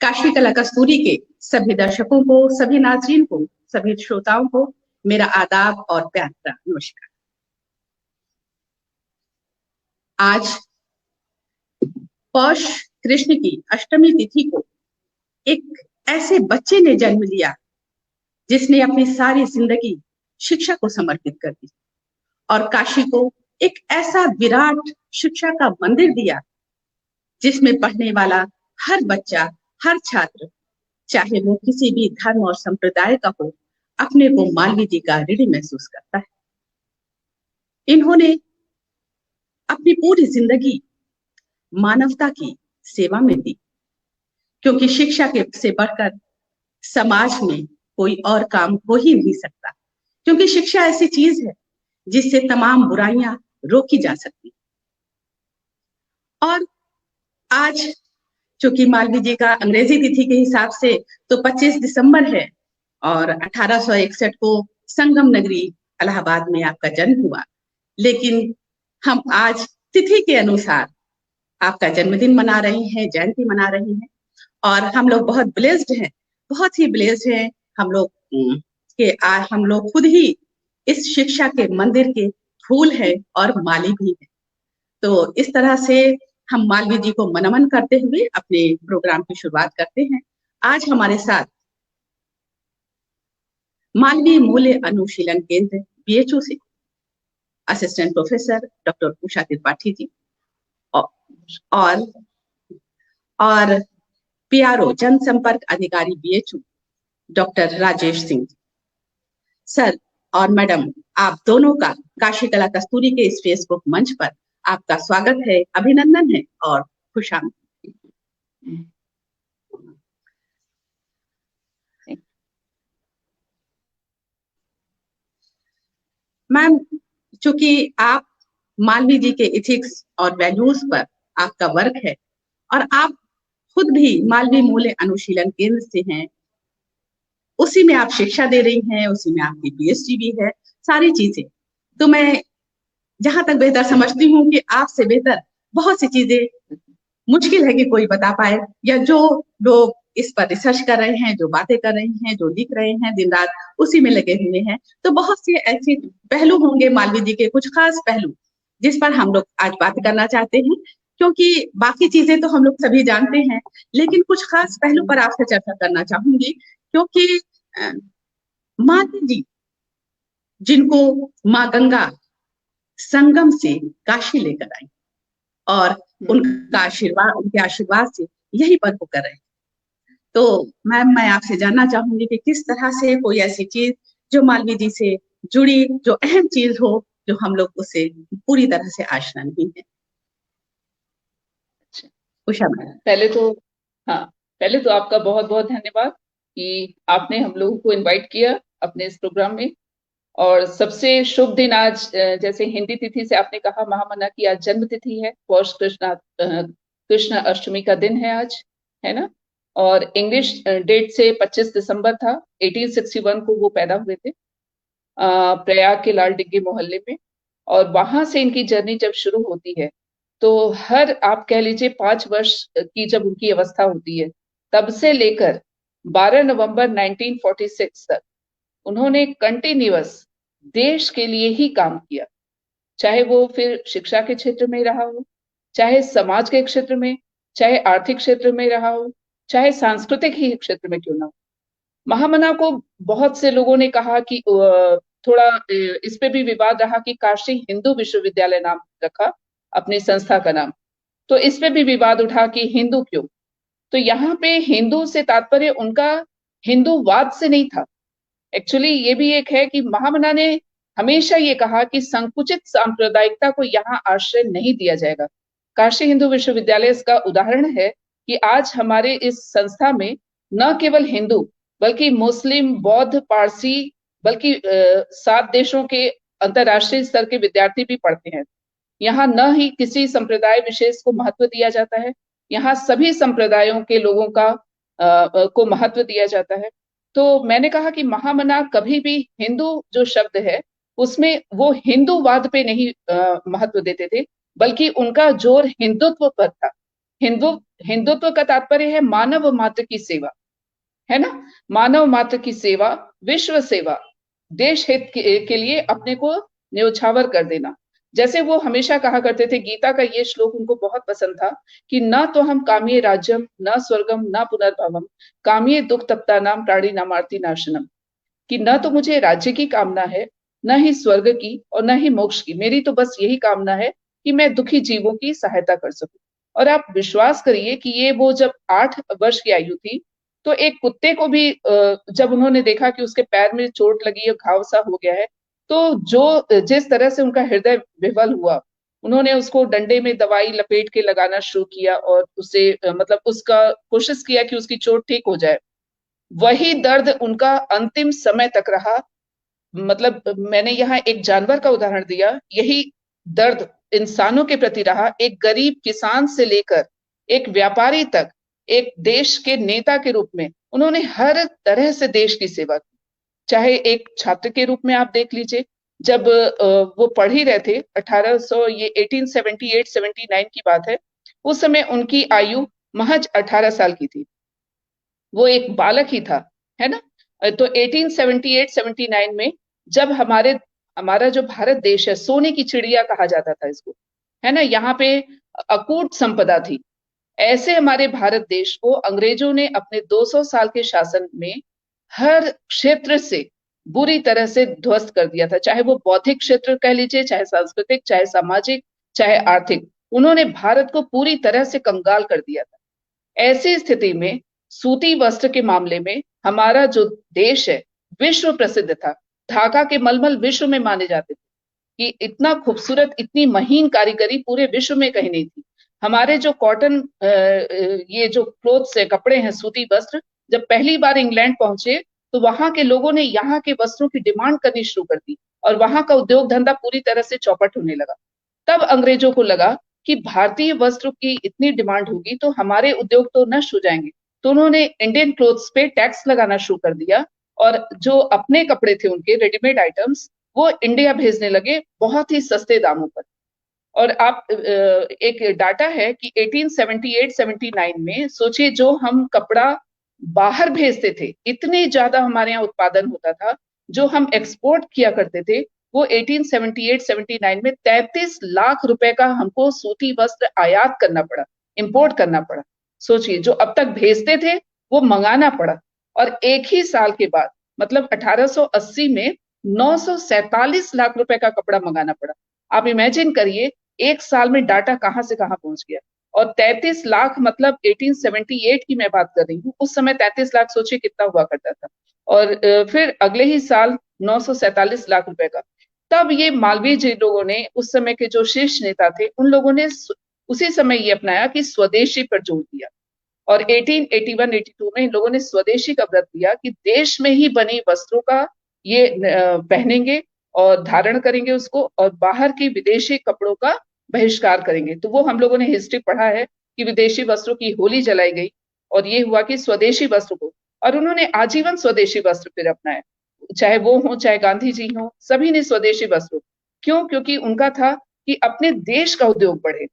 काशी कला कस्तूरी के सभी दर्शकों को, सभी नाज़रीन को, सभी श्रोताओं को मेरा आदाब और प्यार का नमस्कार। आज पौष कृष्ण की अष्टमी तिथि को एक ऐसे बच्चे ने जन्म लिया जिसने अपनी सारी जिंदगी शिक्षा को समर्पित कर दी और काशी को एक ऐसा विराट शिक्षा का मंदिर दिया जिसमें पढ़ने वाला हर बच्चा, हर छात्र, चाहे वो किसी भी धर्म और संप्रदाय का हो, अपने को मालवीय जी का ऋणी महसूस करता है। इन्होंने अपनी पूरी जिंदगी मानवता की सेवा में दी, क्योंकि शिक्षा के से बढ़कर समाज में कोई और काम हो ही नहीं सकता, क्योंकि शिक्षा ऐसी चीज है जिससे तमाम बुराइयां रोकी जा सकती। और आज चूंकि मालवीय जी का अंग्रेजी तिथि के हिसाब से तो 25 दिसंबर है और 1861 को संगम नगरी इलाहाबाद में आपका जन्म हुआ, लेकिन हम आज तिथि के अनुसार आपका जन्मदिन मना रहे हैं, जयंती मना रहे हैं और हम लोग बहुत ब्लेस्ड हैं, बहुत ही ब्लेस्ड हैं हम लोग के हम लोग खुद ही इस शिक्षा के मंदिर के फूल हैं और माली भी हैं। तो इस तरह से हम मालवीय जी को नमन करते हुए अपने प्रोग्राम की शुरुआत करते हैं। आज हमारे साथ मालवीय मूल्य अनुशीलन केंद्र बीएचयू से assistant professor doctor Usha Tripathi ji और पीआरओ जनसंपर्क अधिकारी BHU doctor Rajesh Singh ji. Sir और मैडम, आप दोनों का काशी कला कस्तूरी के इस फेसबुक मंच पर आपका स्वागत है, अभिनंदन है और खुशामदीद। मैम, चूंकि आप मालवीय जी के इथिक्स और वैल्यूज पर आपका वर्क है और आप खुद भी मालवीय मूल्य अनुशीलन केंद्र से हैं, उसी में आप शिक्षा दे रही हैं, उसी में आपकी पीएचडी भी है, सारी चीजें, तो मैं जहां तक बेहतर समझती हूँ कि आपसे बेहतर बहुत सी चीजें मुश्किल है कि कोई बता पाए, या जो लोग इस पर रिसर्च कर रहे हैं, जो बातें कर रहे हैं, जो लिख रहे हैं, दिन रात उसी में लगे हुए हैं, तो बहुत से ऐसे पहलू होंगे मालवीय जी के, कुछ खास पहलू जिस पर हम लोग आज बात करना चाहते हैं, क्योंकि बाकी चीजें तो हम लोग सभी जानते हैं, लेकिन कुछ खास पहलू पर आपसे चर्चा करना चाहूंगी, क्योंकि मालवीय जी जिनको माँ गंगा संगम से काशी लेकर आई और उनका आशीर्वाद, उनके आशीर्वाद से यही पर होकर रहे। तो मैम, मैं आपसे जानना चाहूंगी कि किस तरह से कोई ऐसी चीज जो मालवीय जी से जुड़ी, जो अहम चीज हो, जो हम लोग उससे पूरी तरह से आशना नहीं है। उषा मैम। पहले तो आपका बहुत बहुत धन्यवाद कि आपने हम लोगों को इनवाइट किया अपने इस प्रोग्राम में। और सबसे शुभ दिन आज, जैसे हिंदी तिथि से आपने कहा महामना की आज जन्म तिथि है, पौष कृष्ण अष्टमी का दिन है आज, है ना। और इंग्लिश डेट से 25 दिसंबर था, 1861 को वो पैदा हुए थे प्रयाग के लाल डिग्गी मोहल्ले में। और वहां से इनकी जर्नी जब शुरू होती है तो हर, आप कह लीजिए 5 वर्ष की जब उनकी अवस्था होती है, तब से लेकर 12 नवंबर 1946 तक उन्होंने कंटिन्यूअस देश के लिए ही काम किया, चाहे वो फिर शिक्षा के क्षेत्र में रहा हो, चाहे समाज के क्षेत्र में, चाहे आर्थिक क्षेत्र में रहा हो, चाहे सांस्कृतिक ही क्षेत्र में क्यों ना हो। महामना को बहुत से लोगों ने कहा कि थोड़ा इस पे भी विवाद रहा कि काशी हिंदू विश्वविद्यालय नाम रखा अपनी संस्था का नाम, तो इस पे भी विवाद उठा कि हिंदू क्यों। तो यहाँ पे हिंदू से तात्पर्य उनका हिंदूवाद से नहीं था। एक्चुअली ये भी एक है कि महामना ने हमेशा ये कहा कि संकुचित सांप्रदायिकता को यहाँ आश्रय नहीं दिया जाएगा। काशी हिंदू विश्वविद्यालय इसका उदाहरण है कि आज हमारे इस संस्था में न केवल हिंदू बल्कि मुस्लिम, बौद्ध, पारसी, बल्कि 7 देशों के अंतरराष्ट्रीय स्तर के विद्यार्थी भी पढ़ते हैं। यहाँ न ही किसी संप्रदाय विशेष को महत्व दिया जाता है, यहाँ सभी संप्रदायों के लोगों का को महत्व दिया जाता है। तो मैंने कहा कि महामना कभी भी हिंदू जो शब्द है उसमें वो हिंदूवाद पे नहीं महत्व देते थे, बल्कि उनका जोर हिंदुत्व पर था। हिंदू हिंदुत्व का तात्पर्य है मानव मात्र की सेवा, है ना, मानव मात्र की सेवा, विश्व सेवा, देश हित के लिए अपने को न्यौछावर कर देना। जैसे वो हमेशा कहा करते थे, गीता का ये श्लोक उनको बहुत पसंद था कि न तो हम कामिये राज्यम न स्वर्गम न पुनर्भवम कामिये दुख तप्ता नाम प्राणी नामार्ति नाशनम, कि न तो मुझे राज्य की कामना है, न ही स्वर्ग की और न ही मोक्ष की, मेरी तो बस यही कामना है कि मैं दुखी जीवों की सहायता कर सकूं। और आप विश्वास करिए कि ये वो जब 8 वर्ष की आयु थी, तो एक कुत्ते को भी जब उन्होंने देखा कि उसके पैर में चोट लगी है, घाव सा हो गया है, तो जो जिस तरह से उनका हृदय विवल हुआ, उन्होंने उसको डंडे में दवाई लपेट के लगाना शुरू किया और उसे मतलब उसका कोशिश किया कि उसकी चोट ठीक हो जाए। वही दर्द उनका अंतिम समय तक रहा। मतलब मैंने यहाँ एक जानवर का उदाहरण दिया, यही दर्द इंसानों के प्रति रहा, एक गरीब किसान से लेकर एक व्यापारी तक, एक देश के नेता के रूप में उन्होंने हर तरह से देश की सेवा की। चाहे एक छात्र के रूप में आप देख लीजिए, जब वो पढ़ ही रहे थे 1800 ये 1878-79 की बात है, उस समय उनकी आयु महज 18 साल की थी, वो एक बालक ही था, है ना। तो 1878-79 में जब हमारा जो भारत देश है, सोने की चिड़िया कहा जाता था इसको, है ना, यहाँ पे अकूट संपदा थी, ऐसे हमारे भारत देश को अंग्रेजों ने अपने 200 साल के शासन में हर क्षेत्र से बुरी तरह से ध्वस्त कर दिया था, चाहे वो बौद्धिक क्षेत्र कह लीजिए, चाहे सांस्कृतिक, चाहे सामाजिक, चाहे आर्थिक, उन्होंने भारत को पूरी तरह से कंगाल कर दिया था। ऐसी स्थिति में सूती वस्त्र के मामले में हमारा जो देश है विश्व प्रसिद्ध था। ढाका के मलमल विश्व में माने जाते थे कि इतना खूबसूरत, इतनी महीन कारीगरी पूरे विश्व में कहीं नहीं थी। हमारे जो कॉटन ये जो क्लोथ्स है, कपड़े हैं, सूती वस्त्र, जब पहली बार इंग्लैंड पहुंचे तो वहां के लोगों ने यहाँ के वस्त्रों की डिमांड करनी शुरू कर दी और वहां का उद्योग धंधा पूरी तरह से चौपट होने लगा। तब अंग्रेजों को लगा कि भारतीय वस्त्र की इतनी डिमांड होगी तो हमारे उद्योग तो नष्ट हो जाएंगे, तो उन्होंने इंडियन क्लोथ्स पे टैक्स लगाना शुरू कर दिया और जो अपने कपड़े थे उनके रेडीमेड आइटम्स वो इंडिया भेजने लगे बहुत ही सस्ते दामों पर। और आप एक डाटा है कि 1878-79 में सोचिए, जो हम कपड़ा बाहर भेजते थे, इतने ज्यादा हमारे यहाँ उत्पादन होता था, जो हम एक्सपोर्ट किया करते थे, वो 1878-79 में 33 लाख रुपए का हमको सूती वस्त्र आयात करना पड़ा, इंपोर्ट करना पड़ा। सोचिए, जो अब तक भेजते थे वो मंगाना पड़ा। और एक ही साल के बाद मतलब 1880 में 947 लाख रुपए का कपड़ा मंगाना पड़ा। आप इमेजिन करिए एक साल में डाटा कहां से कहां पहुंच गया। और 33 लाख मतलब 1878 की मैं बात कर रही हूँ, उस समय 33 लाख सोचिए कितना हुआ करता था। और फिर अगले ही साल 947 लाख रुपए का। तब ये मालवीय जी लोगों ने, उस समय के जो शीर्ष नेता थे, उन लोगों ने उसी समय ये अपनाया कि स्वदेशी पर जोर दिया। और 1881-82 में इन लोगों ने स्वदेशी का व्रत लिया कि देश में ही बनी वस्त्रों का ये पहनेंगे और धारण करेंगे उसको, और बाहर की विदेशी कपड़ों का बहिष्कार करेंगे। तो वो हम लोगों ने हिस्ट्री पढ़ा है कि विदेशी वस्त्रों की होली जलाई गई और ये हुआ कि स्वदेशी वस्त्र को, और उन्होंने आजीवन स्वदेशी वस्त्र फिर अपनाए, चाहे वो हो चाहे गांधी जी हो, सभी ने स्वदेशी वस्त्र। क्यों? क्योंकि उनका था कि अपने देश का उद्योग बढ़े।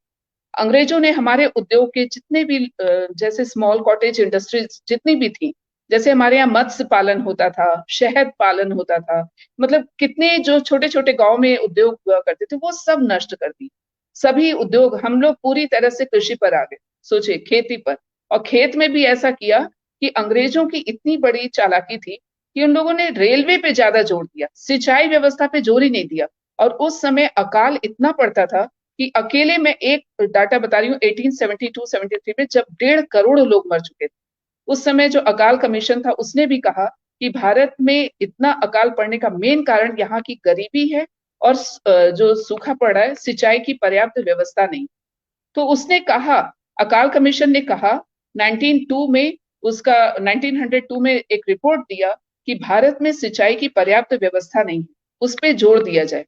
अंग्रेजों ने हमारे उद्योग के जितने भी जैसे स्मॉल कॉटेज इंडस्ट्रीज जितनी भी थी, जैसे हमारे यहाँ मत्स्य पालन होता था, शहद पालन होता था, मतलब कितने जो छोटे छोटे गांव में उद्योग हुआ करते थे, वो सब नष्ट कर दी। सभी उद्योग, हम लोग पूरी तरह से कृषि पर आ गए, सोचिए खेती पर। और खेत में भी ऐसा किया कि अंग्रेजों की इतनी बड़ी चालाकी थी कि उन लोगों ने रेलवे पे ज्यादा जोर दिया, सिंचाई व्यवस्था पे जोर ही नहीं दिया। और उस समय अकाल इतना पड़ता था कि अकेले मैं एक डाटा बता रही हूँ, 1872-73 में जब 1.5 करोड़ लोग मर चुके थे, उस समय जो अकाल कमीशन था उसने भी कहा कि भारत में इतना अकाल पड़ने का मेन कारण यहाँ की गरीबी है और जो सूखा पड़ रहा है, सिंचाई की पर्याप्त व्यवस्था नहीं। तो उसने कहा, अकाल कमीशन ने कहा 1902 में, उसका 1902 में एक रिपोर्ट दिया कि भारत में सिंचाई की पर्याप्त व्यवस्था नहीं, उस पर जोर दिया जाए।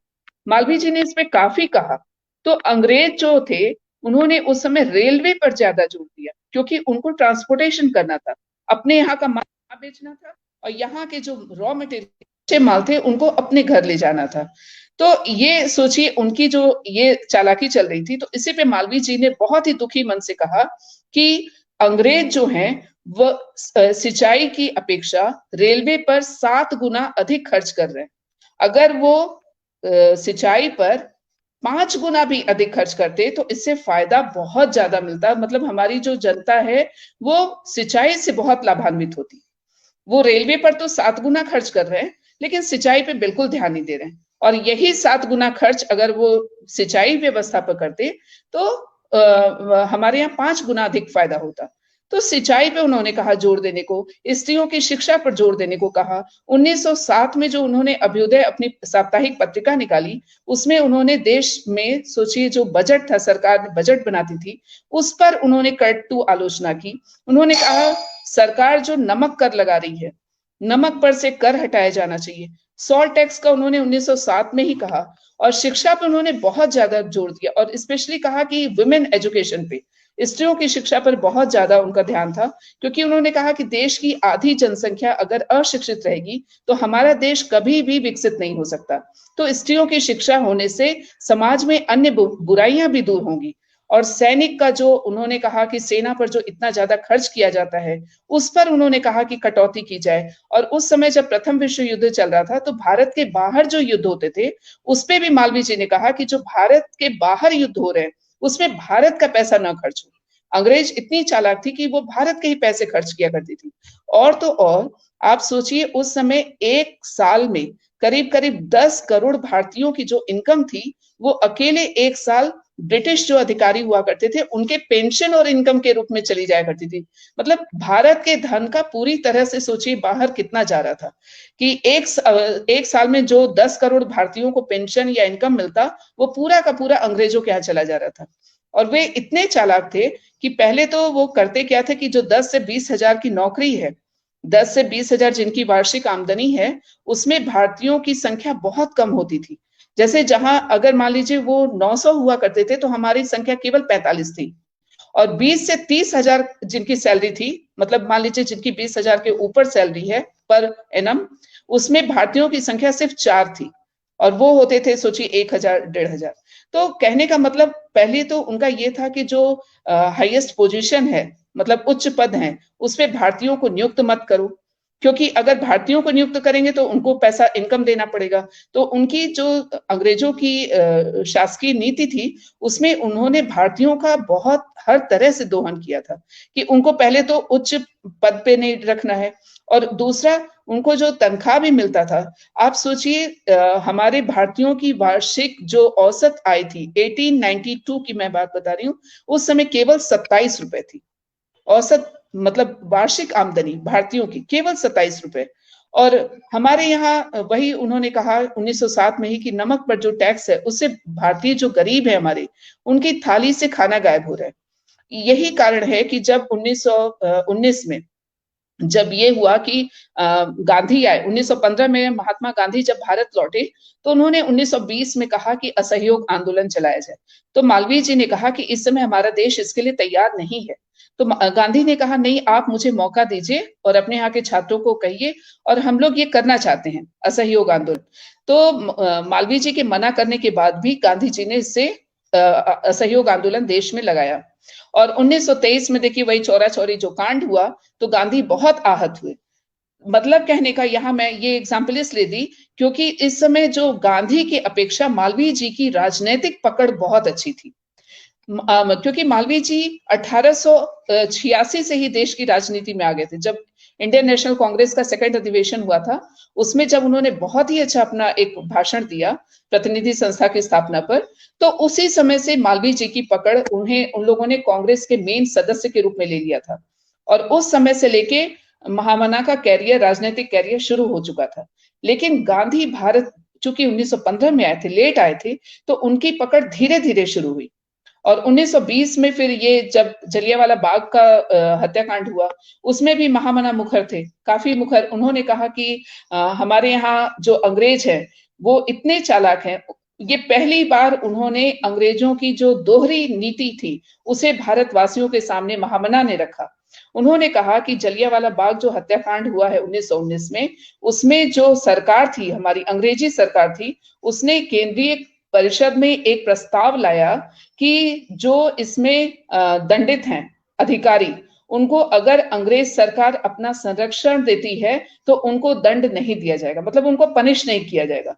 मालवीय जी ने इस पे काफी कहा। तो अंग्रेज जो थे उन्होंने उस समय रेलवे पर ज्यादा जोर दिया, क्योंकि उनको ट्रांसपोर्टेशन करना था, अपने यहाँ का माल बेचना था और यहाँ के जो रॉ मटेरियल माल थे उनको अपने घर ले जाना था। तो ये सोचिए उनकी जो ये चालाकी चल रही थी, तो इसी पे मालवीय जी ने बहुत ही दुखी मन से कहा कि अंग्रेज जो हैं वो सिंचाई की अपेक्षा रेलवे पर 7 गुना अधिक खर्च कर रहे हैं। अगर वो सिंचाई पर 5 गुना भी अधिक खर्च करते तो इससे फायदा बहुत ज्यादा मिलता, मतलब हमारी जो जनता है वो सिंचाई से बहुत लाभान्वित होती। वो रेलवे पर तो 7 गुना खर्च कर रहे हैं लेकिन सिंचाई पे बिल्कुल ध्यान नहीं दे रहे हैं। और यही 7 गुना खर्च अगर वो सिंचाई व्यवस्था पर करते तो हमारे यहाँ 5 गुना अधिक फायदा होता। तो सिंचाई पे उन्होंने कहा जोर देने को, स्त्रियों की शिक्षा पर जोर देने को कहा। 1907 में जो उन्होंने अभ्युदय अपनी साप्ताहिक पत्रिका निकाली, उसमें उन्होंने देश में सोचिए जो बजट था, सरकार बजट बनाती थी, उस पर उन्होंने कटु आलोचना की। उन्होंने कहा सरकार जो नमक कर लगा रही है, नमक पर से कर हटाया जाना चाहिए। सॉल्ट टैक्स का उन्होंने 1907 में ही कहा। और शिक्षा पर उन्होंने बहुत ज्यादा जोर दिया और स्पेशली कहा कि वुमेन एजुकेशन पे, स्त्रियों की शिक्षा पर बहुत ज्यादा उनका ध्यान था, क्योंकि उन्होंने कहा कि देश की आधी जनसंख्या अगर अशिक्षित रहेगी तो हमारा देश कभी भी विकसित नहीं हो सकता। तो स्त्रियों की शिक्षा होने से समाज में अन्य बुराइयां भी दूर होंगी। और सैनिक का जो उन्होंने कहा कि सेना पर जो इतना ज्यादा खर्च किया जाता है उस पर उन्होंने कहा कि कटौती की जाए। और उस समय जब प्रथम विश्व युद्ध चल रहा था तो भारत के बाहर जो युद्ध होते थे उस पे भी मालवीय जी ने कहा कि जो भारत के बाहर युद्ध हो रहे हैं उसमें भारत का पैसा न खर्च हो। अंग्रेज इतनी चालाक थी कि वो भारत के ही पैसे खर्च किया करती थी। और तो और आप सोचिए उस समय एक साल में करीब करीब 10 करोड़ भारतीयों की जो इनकम थी वो अकेले एक साल ब्रिटिश जो अधिकारी हुआ करते थे उनके पेंशन और इनकम के रूप में चली जाया करती थी। मतलब भारत के धन का पूरी तरह से सोचिए बाहर कितना जा रहा था कि एक साल में जो 10 करोड़ भारतीयों को पेंशन या इनकम मिलता वो पूरा का पूरा अंग्रेजों के यहाँ चला जा रहा था। और वे इतने चालाक थे कि पहले तो वो करते क्या थे कि जो 10 से 20 हजार की नौकरी है, 10 से 20 हजार जिनकी वार्षिक आमदनी है, उसमें भारतीयों की संख्या बहुत कम होती थी। जैसे जहां अगर मान लीजिए वो 900 हुआ करते थे तो हमारी संख्या केवल 45 थी। और 20 से 30 हजार जिनकी सैलरी थी, मतलब मान लीजिए जिनकी 20 हजार के ऊपर सैलरी है पर एनम, उसमें भारतीयों की संख्या सिर्फ 4 थी। और वो होते थे सोचिए 1000 1500। तो कहने का मतलब पहले तो उनका ये था कि जो हाईएस्ट पोजीशन है, मतलब उच्च पद है, उस पे भारतीयों को नियुक्त मत करो, क्योंकि अगर भारतीयों को नियुक्त करेंगे तो उनको पैसा इनकम देना पड़ेगा। तो उनकी जो अंग्रेजों की शासकीय नीति थी उसमें उन्होंने भारतीयों का बहुत हर तरह से दोहन किया था कि उनको पहले तो उच्च पद पे नहीं रखना है, और दूसरा उनको जो तनख्वाह भी मिलता था, आप सोचिए हमारे भारतीयों की वार्षिक जो औसत आय थी 1892 की मैं बात बता रही हूँ, उस समय केवल 27 रुपए थी औसत, मतलब वार्षिक आमदनी भारतीयों की केवल 27 रुपए। और हमारे यहाँ वही उन्होंने कहा 1907 में ही कि नमक पर जो टैक्स है उससे भारतीय जो गरीब है हमारे, उनकी थाली से खाना गायब हो रहा है। यही कारण है कि जब 1919 में जब ये हुआ कि गांधी आए 1915 में, महात्मा गांधी जब भारत लौटे तो उन्होंने 1920 में कहा कि असहयोग आंदोलन चलाया जाए। तो मालवीय जी ने कहा कि इस समय हमारा देश इसके लिए तैयार नहीं है। तो गांधी ने कहा नहीं, आप मुझे मौका दीजिए और अपने यहाँ के छात्रों को कहिए, और हम लोग ये करना चाहते हैं असहयोग आंदोलन। तो मालवीय जी के मना करने के बाद भी गांधी जी ने इससे असहयोग आंदोलन देश में लगाया। और 1923 में देखिए वही चौरा चौरी जो कांड हुआ तो गांधी बहुत आहत हुए। मतलब कहने का यहाँ मैं ये एग्जाम्पल इसलिए दी क्योंकि इस समय जो गांधी की अपेक्षा मालवीय जी की राजनीतिक पकड़ बहुत अच्छी थी। क्योंकि मालवीय जी 1886 से ही देश की राजनीति में आ गए थे। जब इंडियन नेशनल कांग्रेस का सेकंड अधिवेशन हुआ था उसमें जब उन्होंने बहुत ही अच्छा अपना एक भाषण दिया प्रतिनिधि संस्था की स्थापना पर, तो उसी समय से मालवीय जी की पकड़ उन लोगों ने कांग्रेस के मेन सदस्य के रूप में ले लिया था। और उस समय से लेके महामना का कैरियर, राजनीतिक कैरियर शुरू हो चुका था। लेकिन गांधी भारत चूंकि 1915 में आए थे, लेट आए थे, तो उनकी पकड़ धीरे धीरे शुरू हुई। और 1920 में फिर ये जब जलियांवाला बाग का हत्याकांड हुआ उसमें भी महामना मुखर थे, काफी मुखर। उन्होंने कहा कि हमारे यहाँ जो अंग्रेज हैं वो इतने चालाक हैं। ये पहली बार उन्होंने अंग्रेजों की जो दोहरी नीति थी उसे भारतवासियों के सामने महामना ने रखा। उन्होंने कहा कि जलियांवाला बाग जो हत्याकांड हुआ है 1919 में, उसमें जो सरकार थी, हमारी अंग्रेजी सरकार थी, उसने केंद्रीय परिषद में एक प्रस्ताव लाया कि जो इसमें दंडित हैं अधिकारी, उनको अगर अंग्रेज सरकार अपना संरक्षण देती है तो उनको दंड नहीं दिया जाएगा, मतलब उनको पनिश नहीं किया जाएगा।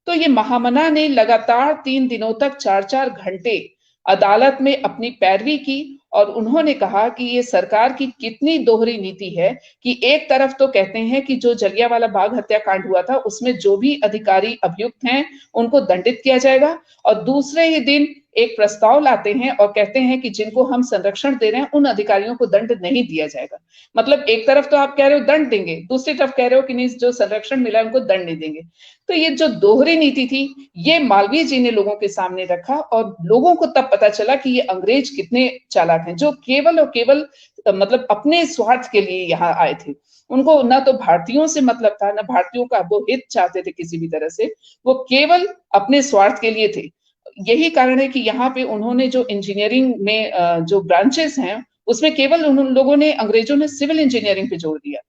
तो ये महामना ने लगातार 3 दिनों तक 4-4 घंटे अदालत में अपनी पैरवी की और उन्होंने कहा कि ये सरकार की कितनी दोहरी नीति है कि एक तरफ तो कहते हैं कि जो जलियांवाला बाग हत्याकांड हुआ था उसमें जो भी अधिकारी अभियुक्त हैं उनको दंडित किया जाएगा, और दूसरे ही दिन एक प्रस्ताव लाते हैं और कहते हैं कि जिनको हम संरक्षण दे रहे हैं उन अधिकारियों को दंड नहीं दिया जाएगा। मतलब एक तरफ तो आप कह रहे हो दंड देंगे, दूसरी तरफ कह रहे हो कि नहीं, जो संरक्षण मिला है उनको दंड नहीं देंगे। तो ये जो दोहरी नीति थी, ये मालवीय जी ने लोगों के सामने रखा और लोगों को तब पता चला कि ये अंग्रेज कितने चालाक हैं, जो केवल और केवल मतलब अपने स्वार्थ के लिए यहाँ आए थे। उनको ना तो भारतीयों से मतलब था, ना भारतीयों का वो हित चाहते थे किसी भी तरह से, वो केवल अपने स्वार्थ के लिए थे। यही कारण है कि यहाँ पे उन्होंने जो इंजीनियरिंग में जो ब्रांचेस हैं उसमें केवल उन लोगों ने, अंग्रेजों ने सिविल इंजीनियरिंग पे जोर दिया।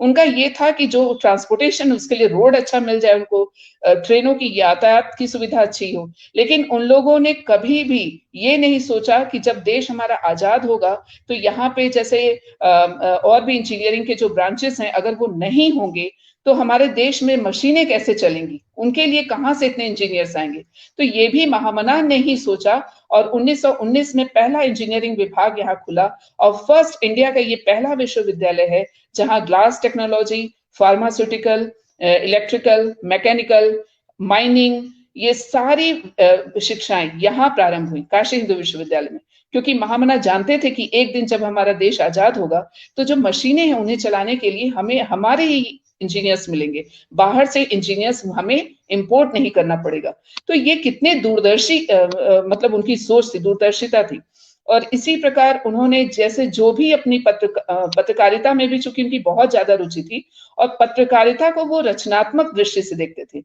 उनका ये था कि जो ट्रांसपोर्टेशन, उसके लिए रोड अच्छा मिल जाए उनको, ट्रेनों की यातायात की सुविधा अच्छी हो। लेकिन उन लोगों ने कभी भी ये नहीं सोचा कि जब देश हमारा आजाद होगा तो यहाँ पे जैसे और भी इंजीनियरिंग के जो ब्रांचेस हैं अगर वो नहीं होंगे तो हमारे देश में मशीनें कैसे चलेंगी, उनके लिए कहाँ से इतने इंजीनियर्स आएंगे। तो ये भी महामना ने ही सोचा और 1919 में पहला इंजीनियरिंग विभाग यहाँ खुला और फर्स्ट इंडिया का ये पहला विश्वविद्यालय है जहां glass technology, pharmaceutical, electrical, mechanical, mining, ये सारी शिक्षाएं यहाँ प्रारंभ हुई काशी हिंदू विश्वविद्यालय में। क्योंकि महामना जानते थे कि एक दिन जब हमारा देश आजाद होगा तो जो मशीनें हैं उन्हें चलाने के लिए हमें हमारे ही इंजीनियर्स मिलेंगे, बाहर से इंजीनियर्स हमें इंपोर्ट नहीं करना पड़ेगा। तो ये कितने दूरदर्शी मतलब उनकी सोच थी, दूरदर्शिता थी। और इसी प्रकार उन्होंने जैसे जो भी अपनी पत्रकारिता में भी चूंकि उनकी बहुत ज्यादा रुचि थी और पत्रकारिता को वो रचनात्मक दृष्टि से देखते थे।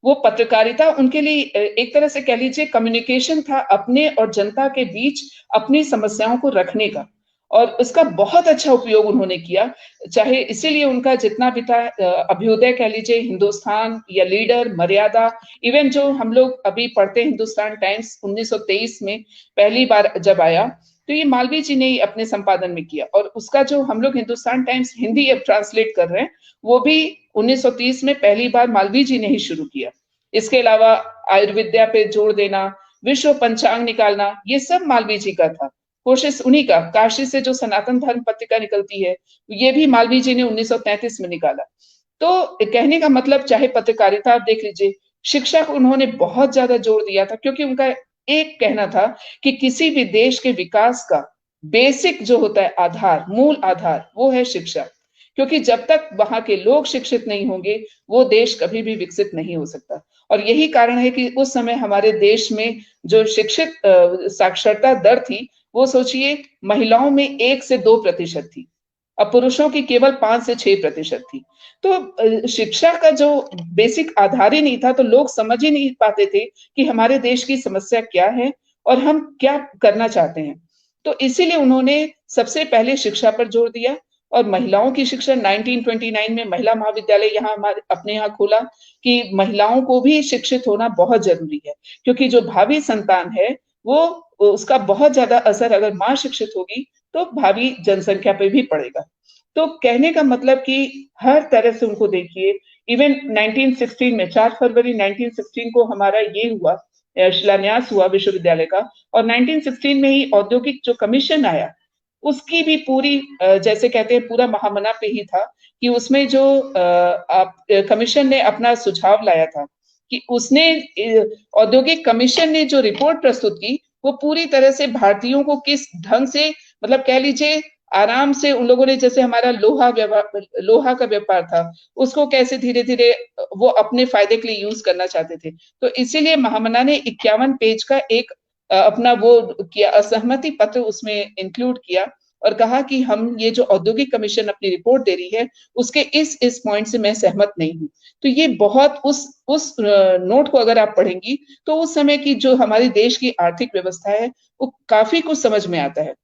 वो पत्रकारिता उनके लिए एक तरह से कह लीजिए कम्युनिकेशन था, अपने और जनता के बीच अपनी समस्याओं को रखने का, और उसका बहुत अच्छा उपयोग उन्होंने किया। चाहे इसीलिए उनका जितना भी था अभ्युदय कह लीजिए, हिंदुस्तान या लीडर, मर्यादा, इवन जो हम लोग अभी पढ़ते हैं हिंदुस्तान टाइम्स 1923 में पहली बार जब आया तो ये मालवीय जी ने ही अपने संपादन में किया, और उसका जो हम लोग हिंदुस्तान टाइम्स हिंदी अब ट्रांसलेट कर रहे हैं वो भी 1930 में पहली बार मालवीय जी ने ही शुरू किया। इसके अलावा आयुर्विद्या पे जोर देना, विश्व पंचांग निकालना, ये सब मालवीय जी का था। कोशिश उन्हीं का, काशी से जो सनातन धर्म पत्रिका निकलती है ये भी मालवीय जी ने 1933 में निकाला। तो कहने का मतलब चाहे पत्रकारिता आप देख लीजिए, शिक्षा को उन्होंने बहुत ज्यादा जोर दिया था, क्योंकि उनका एक कहना था कि किसी भी देश के विकास का बेसिक जो होता है आधार, मूल आधार, वो है शिक्षा। क्योंकि जब तक वहां के लोग शिक्षित नहीं होंगे वो देश कभी भी विकसित नहीं हो सकता। और यही कारण है कि उस समय हमारे देश में जो शिक्षित साक्षरता दर थी वो सोचिए महिलाओं में 1 से 2% थी, अब पुरुषों की केवल 5 से 6% थी। तो शिक्षा का जो बेसिक आधार ही नहीं था तो लोग समझ ही नहीं पाते थे कि हमारे देश की समस्या क्या है और हम क्या करना चाहते हैं। तो इसीलिए उन्होंने सबसे पहले शिक्षा पर जोर दिया और महिलाओं की शिक्षा 1929 में महिला महाविद्यालय यहाँ हमारे अपने यहाँ खोला कि महिलाओं को भी शिक्षित होना बहुत जरूरी है, क्योंकि जो भावी संतान है वो उसका बहुत ज्यादा असर अगर माँ शिक्षित होगी तो भावी जनसंख्या पे भी पड़ेगा। तो कहने का मतलब कि हर तरह से उनको देखिए, इवन 1916 में 4 फरवरी 1916 को हमारा ये हुआ, शिलान्यास हुआ विश्वविद्यालय का, और 1916 में ही औद्योगिक जो कमीशन आया उसकी भी पूरी जैसे कहते हैं पूरा महामना पे ही था कि उसमें जो कमीशन ने अपना सुझाव लाया था कि उसने औद्योगिक कमीशन ने जो रिपोर्ट प्रस्तुत की वो पूरी तरह से भारतीयों को किस ढंग से, मतलब कह लीजिए आराम से उन लोगों ने, जैसे हमारा लोहा का व्यापार था उसको कैसे धीरे धीरे वो अपने फायदे के लिए यूज करना चाहते थे। तो इसीलिए महामना ने 51 पेज का एक अपना वो किया, असहमति पत्र उसमें इंक्लूड किया और कहा कि हम ये जो औद्योगिक कमीशन अपनी रिपोर्ट दे रही है उसके इस पॉइंट से मैं सहमत नहीं हूँ। तो ये बहुत उस नोट को अगर आप पढ़ेंगी तो उस समय की जो हमारे देश की आर्थिक व्यवस्था है वो काफी कुछ समझ में आता है।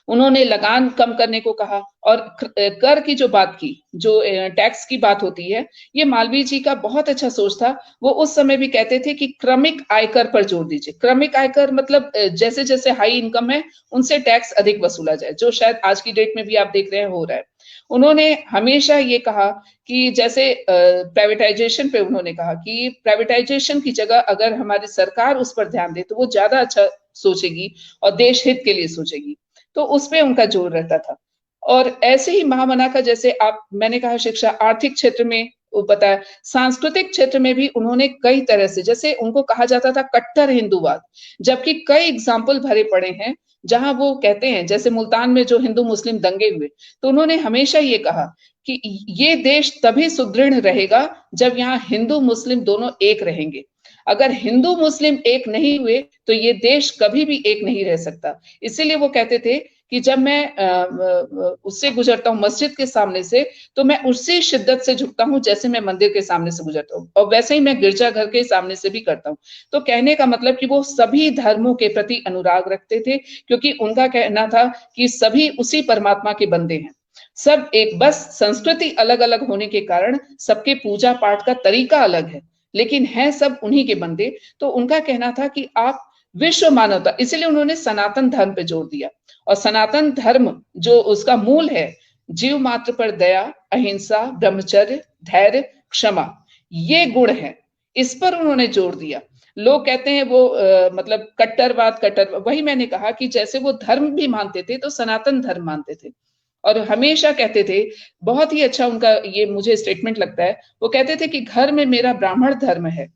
उन्होंने लगान कम करने को कहा और कर की जो बात की, जो टैक्स की बात होती है, ये मालवीय जी का बहुत अच्छा सोच था। वो उस समय भी कहते थे कि क्रमिक आयकर पर जोर दीजिए। क्रमिक आयकर मतलब जैसे जैसे हाई इनकम है उनसे टैक्स अधिक वसूला जाए, जो शायद आज की डेट में भी आप देख रहे हैं हो रहा है। उन्होंने हमेशा ये कहा कि जैसे प्राइवेटाइजेशन पे उन्होंने कहा कि प्राइवेटाइजेशन की जगह अगर हमारी सरकार उस पर ध्यान दे तो वो ज्यादा अच्छा सोचेगी और देश हित के लिए सोचेगी, तो उस पे उनका जोर रहता था। और ऐसे ही महामना का, जैसे आप मैंने कहा शिक्षा, आर्थिक क्षेत्र में वो बताया, सांस्कृतिक क्षेत्र में भी उन्होंने कई तरह से, जैसे उनको कहा जाता था कट्टर हिंदूवाद, जबकि कई एग्जाम्पल भरे पड़े हैं जहां वो कहते हैं, जैसे मुल्तान में जो हिंदू मुस्लिम दंगे हुए, तो उन्होंने हमेशा ये कहा कि ये देश तभी सुदृढ़ रहेगा जब यहाँ हिंदू मुस्लिम दोनों एक रहेंगे। अगर हिंदू मुस्लिम एक नहीं हुए तो ये देश कभी भी एक नहीं रह सकता। इसीलिए वो कहते थे कि जब मैं उससे गुजरता हूँ मस्जिद के सामने से, तो मैं उसी शिद्दत से झुकता हूँ जैसे मैं मंदिर के सामने से गुजरता हूँ, और वैसे ही मैं गिरजाघर के सामने से भी करता हूँ। तो कहने का मतलब कि वो सभी धर्मों के प्रति अनुराग रखते थे, क्योंकि उनका कहना था कि सभी उसी परमात्मा के बंदे हैं, सब एक, बस संस्कृति अलग अलग होने के कारण सबके पूजा पाठ का तरीका अलग है, लेकिन है सब उन्हीं के बंदे। तो उनका कहना था कि आप विश्व मानवता, इसीलिए उन्होंने सनातन धर्म पे जोर दिया। और सनातन धर्म जो उसका मूल है, जीव मात्र पर दया, अहिंसा, ब्रह्मचर्य, धैर्य, क्षमा, ये गुण है, इस पर उन्होंने जोर दिया। लोग कहते हैं वो मतलब कट्टरवाद, वही मैंने कहा कि जैसे वो धर्म भी मानते थे तो सनातन धर्म मानते थे। और हमेशा कहते थे, बहुत ही अच्छा उनका ये मुझे स्टेटमेंट लगता है, वो कहते थे कि घर में मेरा ब्राह्मण धर्म है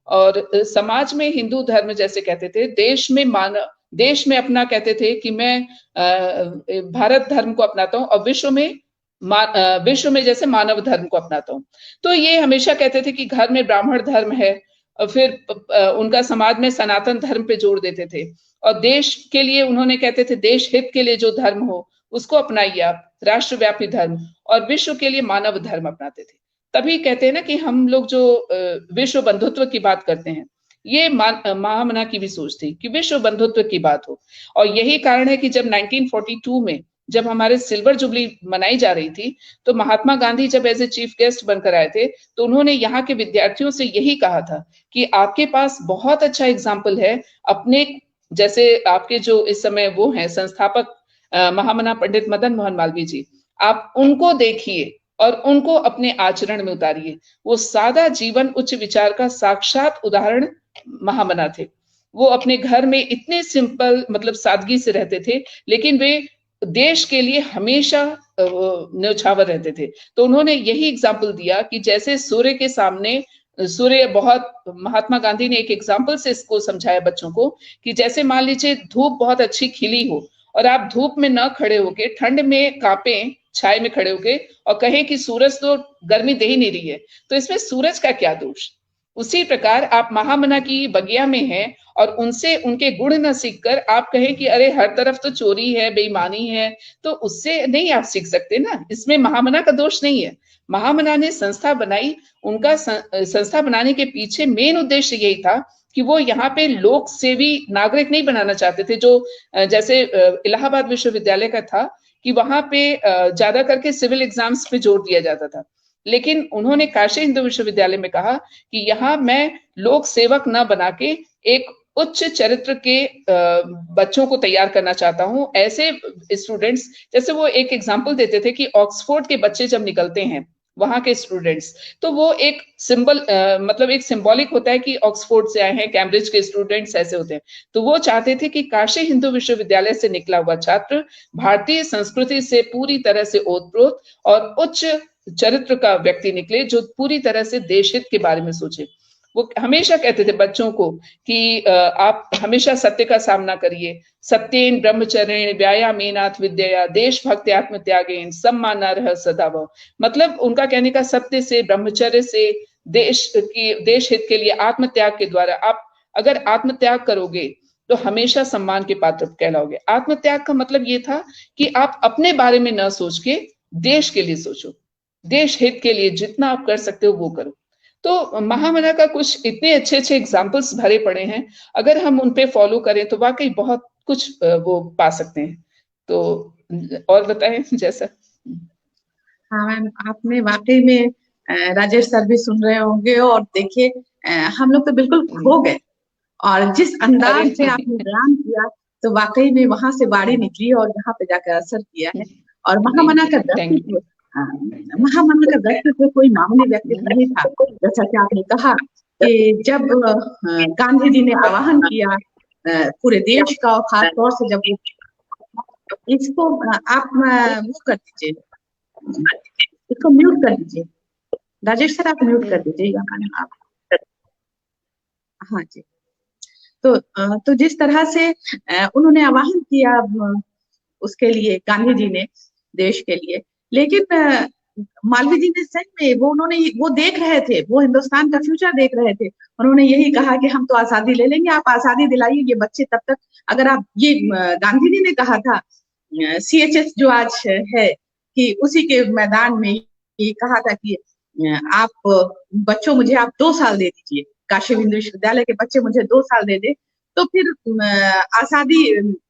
और समाज में हिंदू धर्म, जैसे कहते थे, देश में अपना, कहते थे कि मैं भारत धर्म को अपनाता हूँ, और विश्व में जैसे मानव धर्म को अपनाता हूँ। तो ये हमेशा कहते थे कि घर में ब्राह्मण धर्म है, और फिर उनका समाज में सनातन धर्म पे जोर देते थे। और देश के लिए उन्होंने कहते थे देश हित के लिए जो धर्म हो उसको अपनाइए आप, राष्ट्रव्यापी धर्म, और विश्व के लिए मानव धर्म अपनाते थे। तभी कहते हैं ना कि हम लोग जो विश्व बंधुत्व की बात करते हैं, ये महामना की भी सोच थी कि विश्व बंधुत्व की बात हो। और यही कारण है कि जब 1942 में जब हमारे सिल्वर जुबली मनाई जा रही थी, तो महात्मा गांधी जब एज ए चीफ गेस्ट बनकर आए थे, तो उन्होंने यहाँ के विद्यार्थियों से यही कहा था कि आपके पास बहुत अच्छा एग्जाम्पल है अपने, जैसे आपके जो इस समय वो हैं संस्थापक महामना पंडित मदन मोहन मालवीय जी, आप उनको देखिए और उनको अपने आचरण में उतारिए। वो सादा जीवन उच्च विचार का साक्षात उदाहरण महामना थे। वो अपने घर में इतने सिंपल, मतलब सादगी से रहते थे, लेकिन वे देश के लिए हमेशा न्यौछावर रहते थे। तो उन्होंने यही एग्जाम्पल दिया कि जैसे सूर्य के सामने, सूर्य बहुत, महात्मा गांधी ने एक एग्जाम्पल से इसको समझाया बच्चों को कि जैसे मान लीजिए धूप बहुत अच्छी खिली हो और आप धूप में न खड़े होके ठंड में कांपे, छाए में खड़े होके और कहें कि सूरज तो गर्मी दे ही नहीं रही है, तो इसमें सूरज का क्या दोष। उसी प्रकार आप महामना की बगिया में हैं और उनसे उनके गुण न सीखकर आप कहें कि अरे हर तरफ तो चोरी है, बेईमानी है, तो उससे नहीं आप सीख सकते ना, इसमें महामना का दोष नहीं है। महामना ने संस्था बनाई, उनका संस्था बनाने के पीछे मेन उद्देश्य यही था कि वो यहाँ पे लोक सेवी नागरिक नहीं बनाना चाहते थे, जो जैसे इलाहाबाद विश्वविद्यालय का था कि वहां पे ज्यादा करके सिविल एग्जाम्स पे जोर दिया जाता था, लेकिन उन्होंने काशी हिंदू विश्वविद्यालय में कहा कि यहाँ मैं लोक सेवक न बना के एक उच्च चरित्र के बच्चों को तैयार करना चाहता हूँ, ऐसे स्टूडेंट्स। जैसे वो एक एग्जाम्पल देते थे कि ऑक्सफोर्ड के बच्चे जब निकलते हैं, वहां के स्टूडेंट्स, तो वो एक सिंबल, मतलब एक सिंबॉलिक होता है कि ऑक्सफोर्ड से आए हैं, कैम्ब्रिज के स्टूडेंट्स ऐसे होते हैं। तो वो चाहते थे कि काशी हिंदू विश्वविद्यालय से निकला हुआ छात्र भारतीय संस्कृति से पूरी तरह से ओतप्रोत और उच्च चरित्र का व्यक्ति निकले, जो पूरी तरह से देश हित के बारे में सोचे। वो हमेशा कहते थे बच्चों को कि आप हमेशा सत्य का सामना करिए, सत्येन ब्रह्मचर्येण व्यायामेनाथ विद्यया देशभक्ति आत्मत्यागेन सम्मानार्ह सदाभाव। मतलब उनका कहने का सत्य से, ब्रह्मचर्य से, देश हित के लिए आत्मत्याग के द्वारा आप अगर आत्मत्याग करोगे तो हमेशा सम्मान के पात्र कहलाओगे। आत्मत्याग का मतलब ये था कि आप अपने बारे में न सोच के देश के लिए सोचो, देश हित के लिए जितना आप कर सकते हो वो करो। तो महामना का कुछ इतने अच्छे अच्छे एग्जाम्पल्स भरे पड़े हैं, अगर हम उन पे फॉलो करें तो वाकई बहुत कुछ वो पा सकते हैं। तो और बताएं जैसा। हाँ मैम, आपने वाकई में राजेश सर भी सुन रहे होंगे, और देखिए हम लोग तो बिल्कुल खो गए, और जिस अरे अंदाज से आपने बयान किया तो वाकई में वहां से बाड़ी निकली और यहाँ पे जाकर असर किया है। और महामना का थैंक व्यक्तित्व, महामना का व्यक्तित्व कोई मामूली व्यक्तित्व नहीं था। जैसा कि आपने कहा कि जब गांधी जी ने आह्वान किया पूरे देश का, और खास तौर से जब इसको आप वो कर दीजिए, इसको म्यूट कर दीजिए, राजेश सर आप म्यूट कर दीजिएगा आप। हाँ जी। तो जिस तरह से उन्होंने आह्वान किया उसके लिए, गांधी जी ने देश के लिए, लेकिन मालवीय जी ने सच में वो देख रहे थे, वो हिंदुस्तान का फ्यूचर देख रहे थे। उन्होंने यही कहा कि हम तो आजादी ले लेंगे, आप आजादी दिलाइए ये बच्चे तब तक। अगर आप ये गांधी जी ने कहा था CHS जो आज है, कि उसी के मैदान में ये कहा था कि आप बच्चों मुझे आप 2 साल दे दीजिए, काशी हिंदू विश्वविद्यालय के बच्चे मुझे 2 साल दे दे, तो फिर आजादी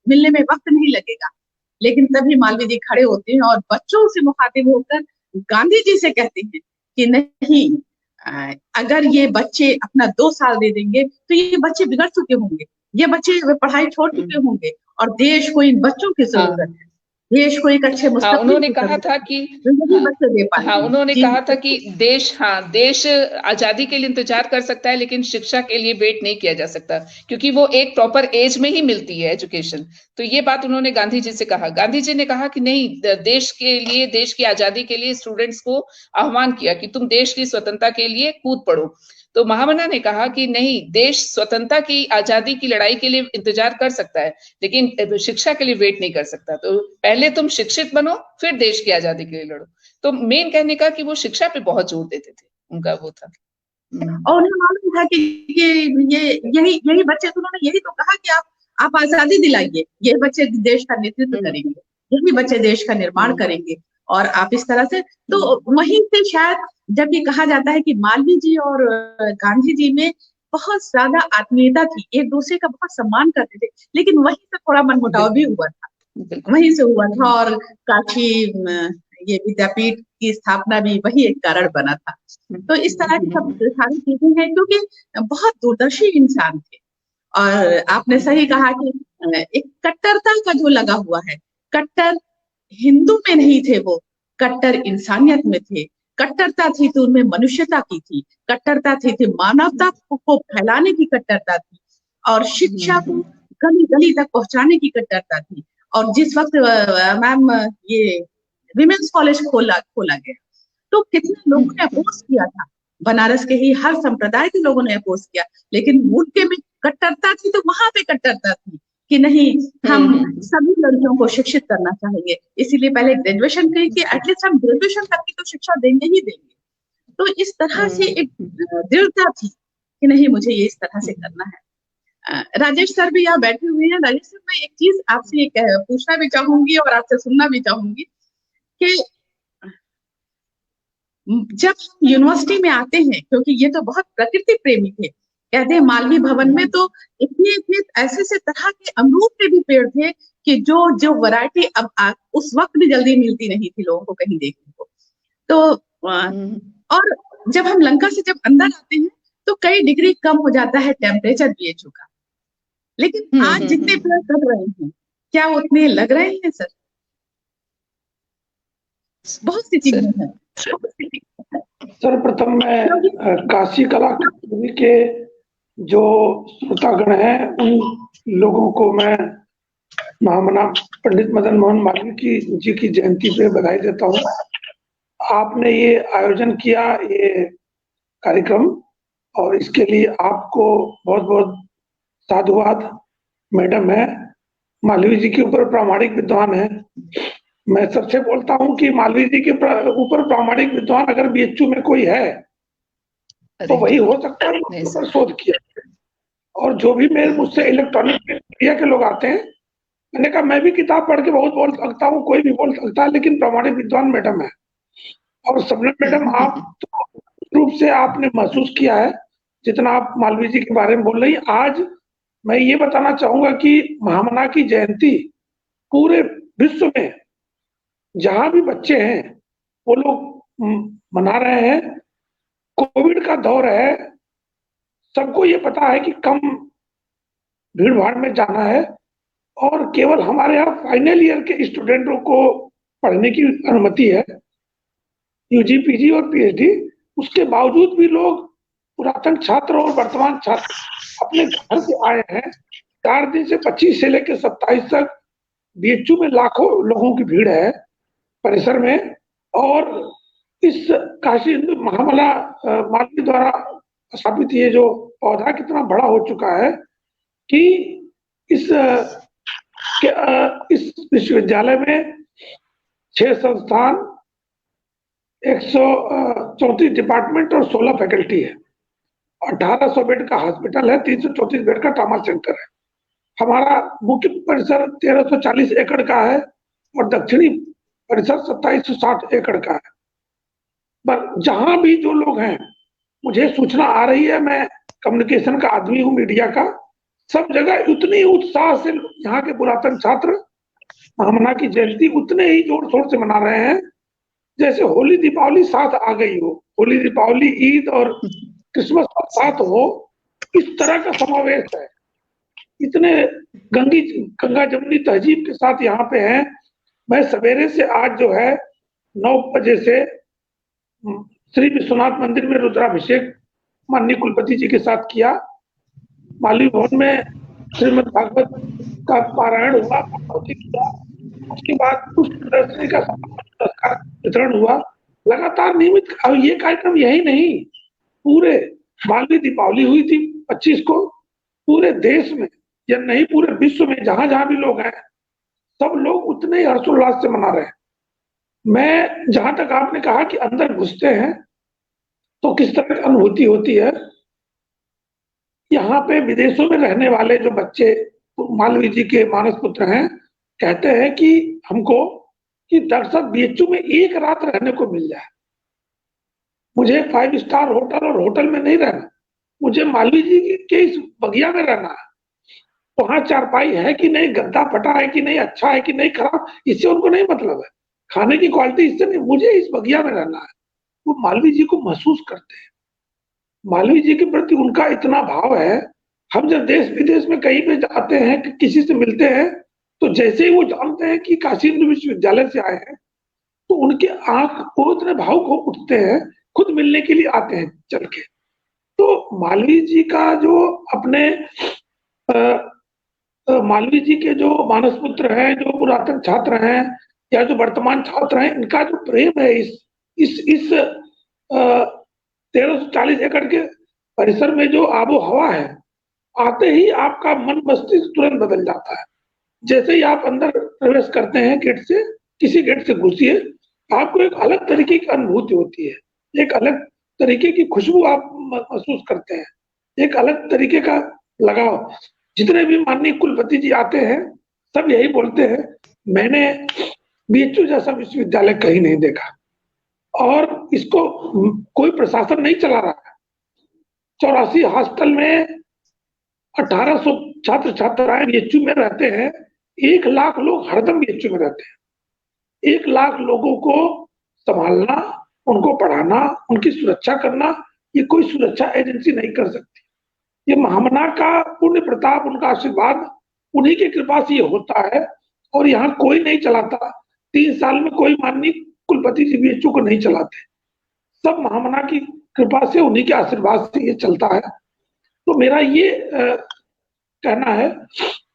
मिलने में वक्त नहीं लगेगा। लेकिन तभी मालवीय जी खड़े होते हैं और बच्चों से मुखातिब होकर गांधी जी से कहते हैं कि नहीं, अगर ये बच्चे अपना 2 साल दे देंगे तो ये बच्चे बिगड़ चुके होंगे, ये बच्चे पढ़ाई छोड़ चुके होंगे, और देश को इन बच्चों की जरूरत है, देश को एक अच्छे हाँ मुस्तकबिल उन्होंने की कहा जरूरत था है, कि जिंदगी हाँ, बच्चे दे हाँ पाएंगे उन्होंने जी। कहा था कि देश आजादी के लिए इंतजार कर सकता है, लेकिन शिक्षा के लिए वेट नहीं किया जा सकता, क्योंकि वो एक प्रॉपर एज में ही मिलती है एजुकेशन। तो ये बात उन्होंने गांधी जी से कहा। गांधी जी ने कहा कि नहीं, देश के लिए, देश की आजादी के लिए स्टूडेंट्स को आह्वान किया कि तुम देश की स्वतंत्रता के लिए कूद पड़ो। तो महामना ने कहा कि नहीं, देश स्वतंत्रता की, आजादी की लड़ाई के लिए इंतजार कर सकता है, लेकिन शिक्षा के लिए वेट नहीं कर सकता। तो पहले तुम शिक्षित बनो, फिर देश की आजादी के लिए लड़ो। तो मेन कहने का कि वो शिक्षा पे बहुत जोर देते थे, उनका वो था। और उन्हें मालूम था कि ये यही बच्चे, तो उन्होंने यही तो कहा कि आप आजादी दिलाइए, ये बच्चे देश का नेतृत्व करेंगे, यही बच्चे देश का निर्माण करेंगे। और आप इस तरह से, तो वहीं से शायद जब ये कहा जाता है कि मालवीय जी और गांधी जी में बहुत ज्यादा आत्मीयता थी, एक दूसरे का बहुत सम्मान करते थे, लेकिन वहीं से थोड़ा मनमुटाव भी हुआ था, वहीं से हुआ था। और काशी ये विद्यापीठ की स्थापना भी वही एक कारण बना था। तो इस तरह की सब सारी चीजें हैं, क्योंकि बहुत दूरदर्शी इंसान थे। और आपने सही कहा कि एक कट्टरता का जो लगा हुआ है, कट्टर हिंदू में नहीं थे वो, कट्टर इंसानियत में थे। कट्टरता थी तो उनमें मनुष्यता की थी, कट्टरता थी मानवता को फैलाने की कट्टरता थी, और शिक्षा को गली गली तक पहुंचाने की कट्टरता थी। और जिस वक्त मैम ये विमेंस कॉलेज खोला गया, तो कितने लोगों ने अपोज किया था, बनारस के ही हर संप्रदाय के लोगों ने अपोज किया, लेकिन उनके में कट्टरता थी, तो वहां पे कट्टरता थी कि नहीं, हम सभी लड़कियों को शिक्षित करना चाहेंगे, इसीलिए पहले ग्रेजुएशन कही कि एटलीस्ट हम ग्रेजुएशन तक की तो शिक्षा देंगे ही देंगे। तो इस तरह से एक दृढ़ता थी कि नहीं, मुझे ये इस तरह से करना है। राजेश सर भी यहाँ बैठे हुए हैं। राजेश सर, मैं एक चीज आपसे पूछना भी चाहूंगी और आपसे सुनना भी चाहूंगी कि जब हम यूनिवर्सिटी में आते हैं, क्योंकि ये तो बहुत प्रकृति प्रेमी थे, कहते हैं मालवीय भवन में तो इतने इतने ऐसे ऐसे तरह के अमरूद के भी पेड़ थे कि जो जो वैरायटी अब उस वक्त भी जल्दी मिलती नहीं थी लोगों को कहीं देखने को। तो और जब हम लंका से जब अंदर आते हैं तो कई डिग्री कम हो जाता है टेम्परेचर BHU का, लेकिन आज जितने पेड़ कट रहे हैं, क्या उतने लग रहे हैं सर? बहुत सी चीजें हैं। सर्वप्रथम मैं काशी कला केंद्र के जो श्रोतागण हैं, उन लोगों को मैं महामना पंडित मदन मोहन मालवीय जी की जयंती पे बधाई देता हूँ। आपने ये आयोजन किया, ये कार्यक्रम, और इसके लिए आपको बहुत बहुत साधुवाद। मैडम है, मालवीय जी के ऊपर प्रामाणिक विद्वान है। मैं सबसे बोलता हूँ कि मालवीय जी के ऊपर प्रामाणिक विद्वान अगर BHU में कोई है तो वही हो सकता है, ऊपर शोध किया। और जो भी मेरे मुझसे इलेक्ट्रॉनिक मीडिया के लोग आते हैं, मैंने कहा मैं भी किताब पढ़ के बहुत बोल सकता हूँ, कोई भी बोल सकता है, लेकिन प्रामाणिक विद्वान मैडम है। और सबने मैडम, आप तो रूप से आपने महसूस किया है जितना आप मालवीय जी के बारे में बोल रही। आज मैं ये बताना चाहूंगा कि महामना की जयंती पूरे विश्व में जहां भी बच्चे हैं वो लोग मना रहे हैं। कोविड का दौर है, सबको ये पता है कि कम भीड़ भाड़ में जाना है, और केवल हमारे यहाँ फाइनल ईयर के स्टूडेंटों को पढ़ने की अनुमति है, यूजी, पीजी और पीएचडी। उसके बावजूद भी लोग, पुरातन छात्र और वर्तमान छात्र, अपने घर से आए हैं। 4 दिन से 25 से लेकर 27 तक बीएचयू में लाखों लोगों की भीड़ है परिसर में। और इस काशी हिंदू महामना मालवी द्वारा स्थापित ये जो पौधा कितना बड़ा हो चुका है कि इस विश्वविद्यालय में 6 संस्थान, 134 डिपार्टमेंट और 16 फैकल्टी है। 1800 बेड का हॉस्पिटल है, 334 बेड का ट्रॉमा सेंटर है। हमारा मुख्य परिसर 1340 एकड़ का है और दक्षिणी परिसर 2760 एकड़ का है। पर जहां भी जो लोग हैं, मुझे सूचना आ रही है, मैं कम्युनिकेशन का आदमी हूँ, मीडिया का, सब जगह उतनी उत्साह से यहाँ के पुरातन छात्र महामना की जयंती उतने ही जोर शोर से मना रहे हैं जैसे होली दीपावली साथ आ गई हो। होली दीपावली, ईद और क्रिसमस साथ हो, इस तरह का समावेश है। इतने गंगा जमुनी तहजीब के साथ यहाँ पे हैं। मैं सवेरे से आज जो है 9 बजे से श्री विश्वनाथ मंदिर में रुद्राभिषेक माननीय कुलपति जी के साथ किया। मालवी भवन में श्रीमद् भागवत का पारायण हुआ, किया। उसके बाद पुष्प प्रदर्शनी का वितरण हुआ। लगातार नियमित। अब ये कार्यक्रम यही नहीं, पूरे मालवी दीपावली हुई थी 25 को, पूरे देश में या नहीं पूरे विश्व में जहां जहां भी लोग हैं, सब लोग उतने ही हर्षोल्लास से मना रहे हैं। मैं, जहां तक आपने कहा कि अंदर घुसते हैं तो किस तरह की अनुभूति होती है, यहाँ पे विदेशों में रहने वाले जो बच्चे मालवी जी के मानस पुत्र हैं, कहते हैं कि हमको कि दरअसल बीएचयू में एक रात रहने को मिल जाए। मुझे 5 स्टार होटल और होटल में नहीं रहना, मुझे मालवी जी के इस बगिया में रहना है। वहां चारपाई है कि नहीं, गद्दा फटा है कि नहीं, अच्छा है कि नहीं, खराब, इससे उनको नहीं मतलब है। खाने की क्वालिटी इससे नहीं, मुझे इस बगिया में रहना है। वो मालवी जी को महसूस करते हैं। मालवी जी के प्रति उनका इतना भाव है। हम जब देश विदेश में कहीं पे जाते हैं, किसी से मिलते हैं, तो जैसे ही वो जानते हैं कि काशी हिंदू विश्वविद्यालय से आए हैं, तो उनके आंख वो इतने भावुक हो उठते हैं, खुद मिलने के लिए आते हैं चल के। तो मालवी जी का जो अपने मालवी जी के जो मानस पुत्र हैं, जो पुरातन छात्र हैं या जो वर्तमान छात्र हैं, इनका जो प्रेम है इस 1340 एकड़ के परिसर में, जो आबो हवा है, आते ही आपका मन मस्तिष्क तुरंत बदल जाता है। जैसे ही आप अंदर प्रवेश करते हैं गेट से, किसी गेट से घुसिए, आपको एक अलग तरीके की अनुभूति होती है, एक अलग तरीके की खुशबू आप महसूस करते हैं, एक अलग तरीके का लगाव। जितने भी माननीय कुलपति जी आते हैं, सब यही बोलते हैं, मैंने बीएचयू जैसा विश्वविद्यालय कहीं नहीं देखा, और इसको कोई प्रशासन नहीं चला रहा है। 84 हॉस्टल में 1800 छात्र छात्राएं बीएचयू में रहते हैं। 1 लाख लोग हरदम बीएचयू में रहते हैं। 1 लाख लोगों को संभालना, उनको पढ़ाना, उनकी सुरक्षा करना, ये कोई सुरक्षा एजेंसी नहीं कर सकती। ये महामना का पुण्य प्रताप, उनका आशीर्वाद, उन्हीं की कृपा से ये होता है। और यहाँ कोई नहीं चलाता। 3 साल में कोई माननीय कुलपति जी बीएचयू को नहीं चलाते। सब महामना की कृपा से, उन्हीं के आशीर्वाद से ये चलता है। तो मेरा ये कहना है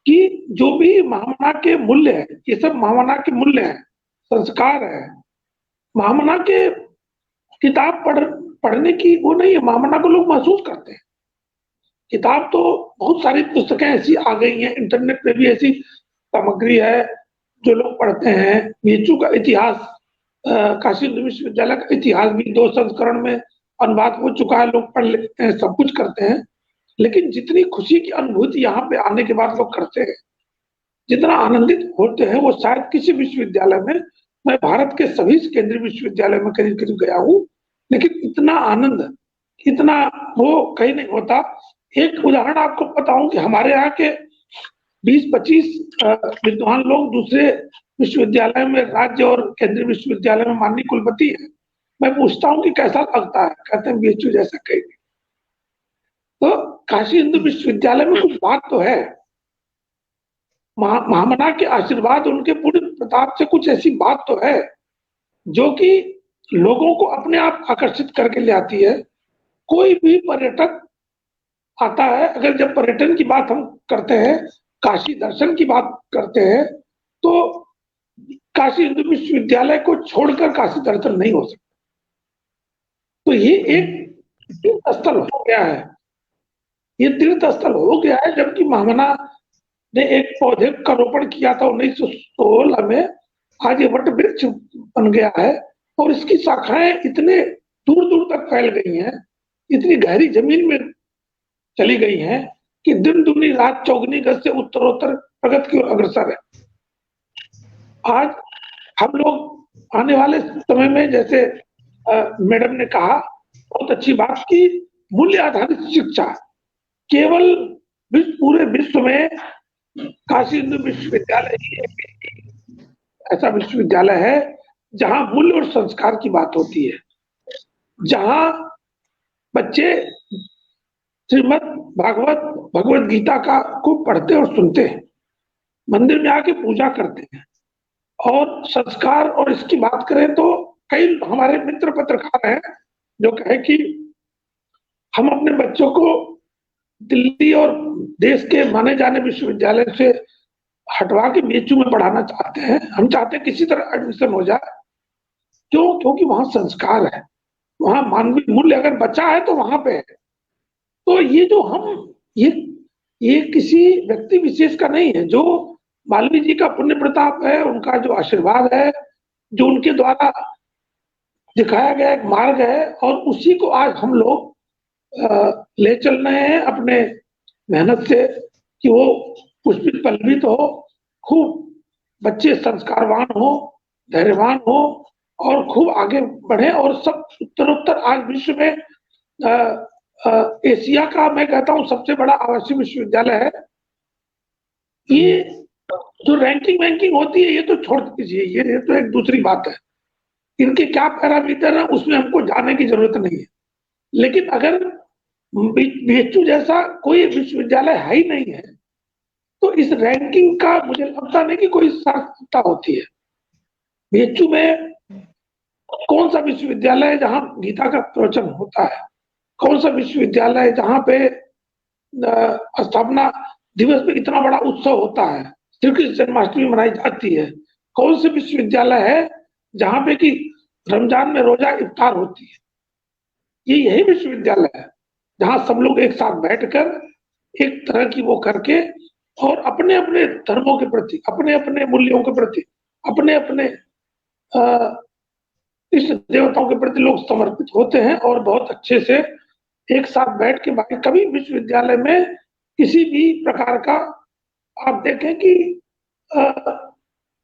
कि जो भी महामना के मूल्य है, ये सब महामना के मूल्य हैं, संस्कार है। महामना के किताब पढ़ने की वो नहीं है, महामना को लोग महसूस करते हैं। किताब तो बहुत सारी पुस्तकें ऐसी आ गई हैं, इंटरनेट पे भी ऐसी सामग्री है जो लोग पढ़ते हैं। बीएचयू का इतिहास, काशी हिंदू विश्वविद्यालय का इतिहास भी 2 संस्करण में अनुवाद हो चुका है, लोग पढ़ लेते हैं, सब कुछ करते हैं। लेकिन जितनी खुशी की अनुभूति यहाँ पे आने के बाद लोग करते हैं, जितना आनंदित होते हैं, वो शायद किसी विश्वविद्यालय में, मैं भारत के सभी केंद्रीय विश्वविद्यालय में करीब करीब गया हूँ, लेकिन इतना आनंद, इतना वो कहीं नहीं होता। एक उदाहरण आपको बताऊं कि हमारे यहाँ के 20-25 विद्वान लोग दूसरे विश्वविद्यालय में, राज्य और केंद्रीय विश्वविद्यालय में माननीय कुलपति है, मैं पूछता हूँ कि कैसा लगता है, कहते हैं बीएचयू जैसा कहेंगे। तो काशी हिंदू विश्वविद्यालय में कुछ बात तो है, महामना के आशीर्वाद, उनके पूर्ण प्रताप से कुछ ऐसी बात तो है जो कि लोगों को अपने आप आकर्षित करके ले आती है। कोई भी पर्यटक आता है, अगर जब पर्यटन की बात हम करते हैं, काशी दर्शन की बात करते हैं, तो काशी हिंदू विश्वविद्यालय को छोड़कर काशी दर्शन नहीं हो सकता। तो ये एक तीर्थ स्थल हो गया है, ये तीर्थ स्थल हो गया है। जबकि महामना ने एक पौधे का रोपण किया था 1916 में, आज ये वट वृक्ष बन गया है और इसकी शाखाएं इतने दूर दूर तक फैल गई हैं, इतनी गहरी जमीन में चली गई हैं कि दिन दुनी रात चौगनी गज से उत्तरोत्तर प्रगति की ओर अग्रसर है। आज हम लोग आने वाले समय में, जैसे मैडम ने कहा, बहुत अच्छी बात की, मूल्य आधारित शिक्षा, केवल पूरे विश्व में काशी हिंदू विश्वविद्यालय ही ऐसा विश्वविद्यालय है जहां मूल्य और संस्कार की बात होती है, जहां बच्चे श्रीमद् भागवत, भगवत गीता का खूब पढ़ते और सुनते हैं, मंदिर में आके पूजा करते हैं। और संस्कार और इसकी बात करें तो कई हमारे मित्र पत्रकार हैं जो कहे कि हम अपने बच्चों को दिल्ली और देश के माने जाने विश्वविद्यालय से हटवा के बीएचयू में पढ़ाना चाहते हैं। हम चाहते हैं किसी तरह एडमिशन हो जाए। क्यों? क्योंकि वहां संस्कार है, वहां मानवीय मूल्य अगर बचा है तो वहां पे है। तो ये जो हम ये किसी व्यक्ति विशेष का नहीं है, जो मालवीय जी का पुण्य प्रताप है, उनका जो आशीर्वाद है, जो उनके द्वारा दिखाया गया एक मार्ग है, और उसी को आज हम लोग ले चल रहे हैं अपने मेहनत से कि वो पुष्पित पल्लवित हो, खूब बच्चे संस्कारवान हो, धैर्यवान हो और खूब आगे बढ़े। और सब उत्तरोत्तर आज विश्व में एशिया का मैं कहता हूँ सबसे बड़ा आवासीय विश्वविद्यालय है। ये जो रैंकिंग होती है ये तो छोड़ दीजिए, ये तो एक दूसरी बात है, इनके क्या पैरामीटर है उसमें हमको जानने की जरूरत नहीं है। लेकिन अगर बीएचयू जैसा कोई विश्वविद्यालय है ही नहीं है तो इस रैंकिंग का मुझे लगता नहीं कि कोई सार्थकता होती है। बीएचयू में कौन सा विश्वविद्यालय है जहां गीता का प्रवचन होता है? कौन सा विश्वविद्यालय है जहां पे स्थापना दिवस में इतना बड़ा उत्सव होता है, श्री कृष्ण जन्माष्टमी मनाई जाती है? कौन से विश्वविद्यालय है जहां पे कि रमजान में रोजा इफ्तार होती है? ये यही विश्वविद्यालय है जहां सब लोग एक साथ बैठकर एक तरह की वो करके और अपने अपने धर्मों के प्रति, अपने अपने मूल्यों के प्रति, अपने अपने इष्ट देवताओं के प्रति लोग समर्पित होते हैं और बहुत अच्छे से एक साथ बैठ के। बाकी कभी विश्वविद्यालय में किसी भी प्रकार का आप देखें कि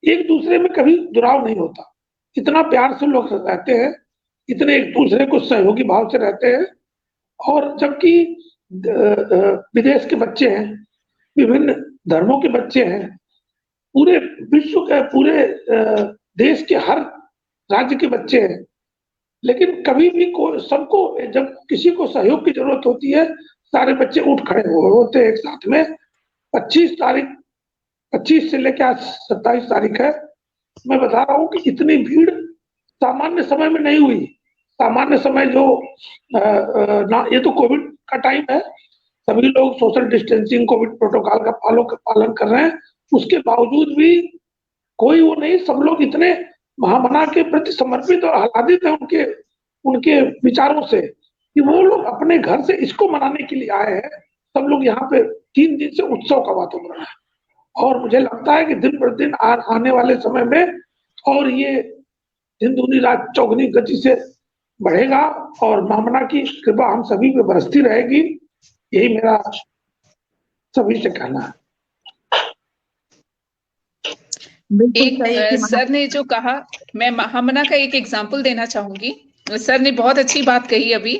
एक दूसरे में कभी दुराव नहीं होता, इतना प्यार से लोग रहते हैं, इतने एक दूसरे को सहयोगी भाव से रहते हैं। और जबकि विदेश के बच्चे हैं, विभिन्न धर्मों के बच्चे हैं, पूरे विश्व के, पूरे देश के हर राज्य के बच्चे हैं, लेकिन कभी भी सबको जब किसी को सहयोग की जरूरत होती है सारे बच्चे उठ खड़े होते हैं एक साथ में। 25 से लेकर आज 27 तारीख है, मैं बता रहा हूँ कि इतनी भीड़ सामान्य समय में नहीं हुई। सामान्य समय जो ये तो कोविड का टाइम है, सभी लोग सोशल डिस्टेंसिंग, कोविड प्रोटोकॉल का पालन कर रहे हैं, उसके बावजूद भी कोई वो नहीं, सब लोग इतने महामना के प्रति समर्पित और आह्लादित है उनके विचारों से कि वो लोग अपने घर से इसको मनाने के लिए आए हैं। सब लोग यहाँ पे 3 दिन से उत्सव का वातावरण है और मुझे लगता है कि दिन प्रतिदिन आने वाले समय में और ये दिन दूनी रात चौगनी गति से बढ़ेगा और महामना की कृपा हम सभी पे बरसती रहेगी। यही मेरा सभी से कहना है। एक सर ने जो कहा, मैं महामना का एक एग्जाम्पल देना चाहूंगी। सर ने बहुत अच्छी बात कही अभी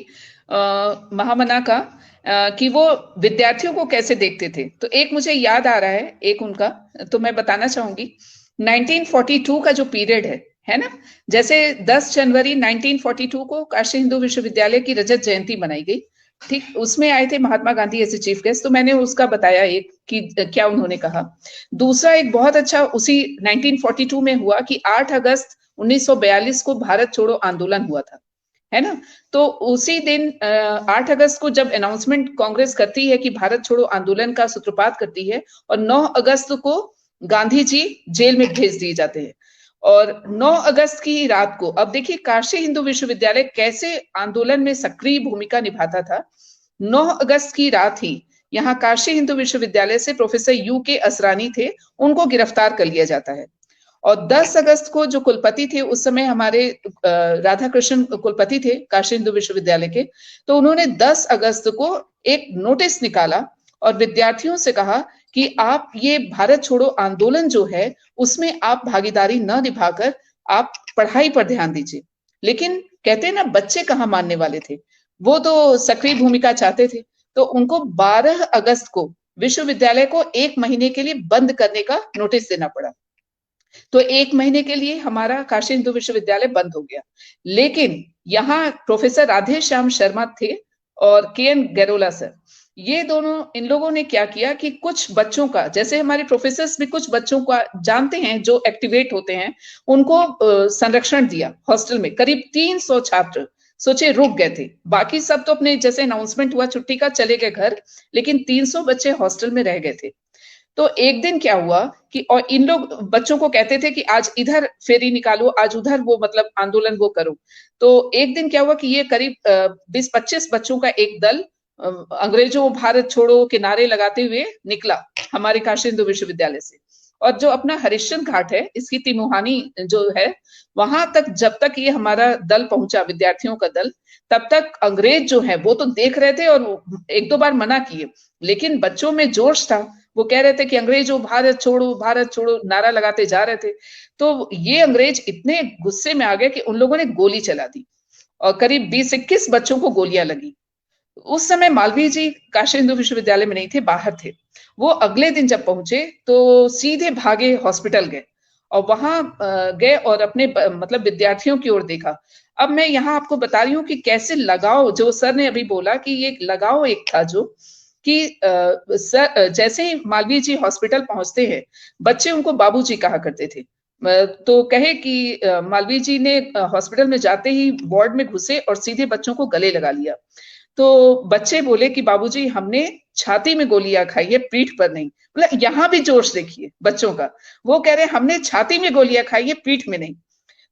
महामना का, कि वो विद्यार्थियों को कैसे देखते थे। तो एक मुझे याद आ रहा है एक उनका, तो मैं बताना चाहूंगी 1942 का जो पीरियड है ना, जैसे 10 जनवरी 1942 को काशी हिंदू विश्वविद्यालय की रजत जयंती मनाई गई, ठीक, उसमें आए थे महात्मा गांधी ऐसे चीफ गेस्ट, तो मैंने उसका बताया एक कि क्या उन्होंने कहा। दूसरा एक बहुत अच्छा उसी 1942 में हुआ कि 8 अगस्त 1942 को भारत छोड़ो आंदोलन हुआ था, है ना। तो उसी दिन 8 अगस्त को जब अनाउंसमेंट कांग्रेस करती है कि भारत छोड़ो आंदोलन का सूत्रपात करती है, और 9 अगस्त को गांधी जी जेल में भेज दिए जाते हैं। और 9 अगस्त की रात को, अब देखिए काशी हिंदू विश्वविद्यालय कैसे आंदोलन में सक्रिय भूमिका निभाता था। 9 अगस्त की रात ही यहाँ काशी हिंदू विश्वविद्यालय से प्रोफेसर U.K. असरानी थे, उनको गिरफ्तार कर लिया जाता है। और 10 अगस्त को जो कुलपति थे उस समय हमारे राधा कृष्ण कुलपति थे काशी हिंदू विश्वविद्यालय के, तो उन्होंने 10 अगस्त को एक नोटिस निकाला और विद्यार्थियों से कहा कि आप ये भारत छोड़ो आंदोलन जो है उसमें आप भागीदारी न निभाकर आप पढ़ाई पर ध्यान दीजिए। लेकिन कहते हैं ना, बच्चे कहाँ मानने वाले थे, वो तो सक्रिय भूमिका चाहते थे। तो उनको 12 अगस्त को विश्वविद्यालय को 1 महीने के लिए बंद करने का नोटिस देना पड़ा। तो 1 महीने के लिए हमारा काशी हिंदू विश्वविद्यालय बंद हो गया। लेकिन यहाँ प्रोफेसर राधे श्याम शर्मा थे और KN गैरोला सर, ये दोनों, इन लोगों ने क्या किया कि कुछ बच्चों का, जैसे हमारे प्रोफेसर्स भी कुछ बच्चों का जानते हैं जो एक्टिवेट होते हैं, उनको संरक्षण दिया हॉस्टल में। करीब 300 छात्र सोचे रुक गए थे, बाकी सब तो अपने जैसे अनाउंसमेंट हुआ छुट्टी का चले गए घर, लेकिन 300 बच्चे हॉस्टल में रह गए थे। तो एक दिन क्या हुआ कि, और इन लोग बच्चों को कहते थे कि आज इधर फेरी निकालो, आज उधर वो मतलब आंदोलन वो करो। तो एक दिन क्या हुआ कि ये करीब 20-25 बच्चों का एक दल अंग्रेजों भारत छोड़ो के नारे लगाते हुए निकला हमारे काशी हिंदू विश्वविद्यालय से। और जो अपना हरिश्चंद्र घाट है, इसकी तिमुहानी जो है, वहां तक जब तक ये हमारा दल पहुंचा, विद्यार्थियों का दल, तब तक अंग्रेज जो है वो तो देख रहे थे और 1-2 बार मना किए, लेकिन बच्चों में जोश था, वो कह रहे थे कि अंग्रेजों भारत छोड़ो नारा लगाते जा रहे थे। तो ये अंग्रेज इतने गुस्से में आ गए कि उन लोगों ने गोली चला दी और करीब 20-21 बच्चों को गोलियां लगी। उस समय मालवीय जी काशी हिंदू विश्वविद्यालय में नहीं थे, बाहर थे। वो अगले दिन जब पहुंचे तो सीधे भागे हॉस्पिटल गए और वहां गए और अपने मतलब विद्यार्थियों की ओर देखा। अब मैं यहाँ आपको बता रही हूँ कि कैसे लगाव, जो सर ने अभी बोला कि ये लगाव एक था जो कि सर जैसे ही मालवीय जी हॉस्पिटल पहुंचते हैं, बच्चे उनको बाबूजी कहा करते थे। तो कहे कि मालवीय जी ने हॉस्पिटल में जाते ही वार्ड में घुसे और सीधे बच्चों को गले लगा लिया। तो बच्चे बोले कि बाबूजी हमने छाती में गोलियां खाई है, पीठ पर नहीं। मतलब यहाँ भी जोश देखिए बच्चों का, वो कह रहे हैं हमने छाती में गोलियां खाई है, पीठ में नहीं।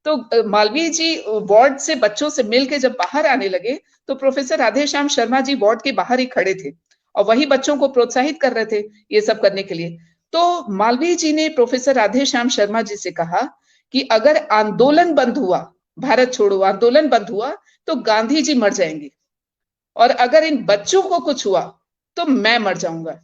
तो मालवीय जी वार्ड से बच्चों से मिलकर जब बाहर आने लगे तो प्रोफेसर राधे श्याम शर्मा जी वार्ड के बाहर ही खड़े थे और वही बच्चों को प्रोत्साहित कर रहे थे ये सब करने के लिए। तो मालवीय जी ने प्रोफेसर राधे श्याम शर्मा जी से कहा कि अगर आंदोलन बंद हुआ, भारत छोड़ो आंदोलन बंद हुआ, तो गांधी जी मर जाएंगे, और अगर इन बच्चों को कुछ हुआ तो मैं मर जाऊंगा।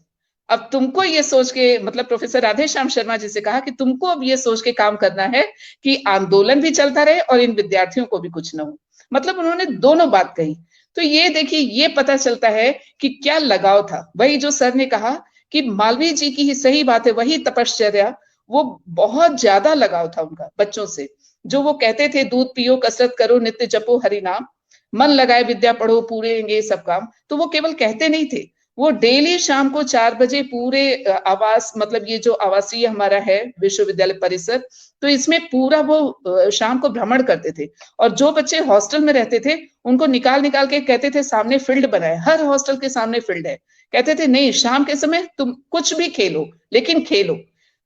अब तुमको ये सोच के, मतलब प्रोफेसर राधे श्याम शर्मा जी से कहा कि तुमको अब ये सोच के काम करना है कि आंदोलन भी चलता रहे और इन विद्यार्थियों को भी कुछ ना हो। मतलब उन्होंने दोनों बात कही। तो ये देखिए, ये पता चलता है कि क्या लगाव था। वही जो सर ने कहा कि मालवीय जी की ही सही बात है, वही तपश्चर्या, वो बहुत ज्यादा लगाव था उनका बच्चों से। जो वो कहते थे दूध पियो कसरत करो नित्य जपो हरि नाम, मन लगाए विद्या पढ़ो पूरे सब काम, तो वो केवल कहते नहीं थे, वो डेली शाम को 4 बजे पूरे आवास, मतलब ये जो आवासीय हमारा है विश्वविद्यालय परिसर, तो इसमें पूरा वो शाम को भ्रमण करते थे। और जो बच्चे हॉस्टल में रहते थे उनको निकाल निकाल के कहते थे सामने फील्ड बना है, हर हॉस्टल के सामने फील्ड है। कहते थे नहीं, शाम के समय तुम कुछ भी खेलो, लेकिन खेलो।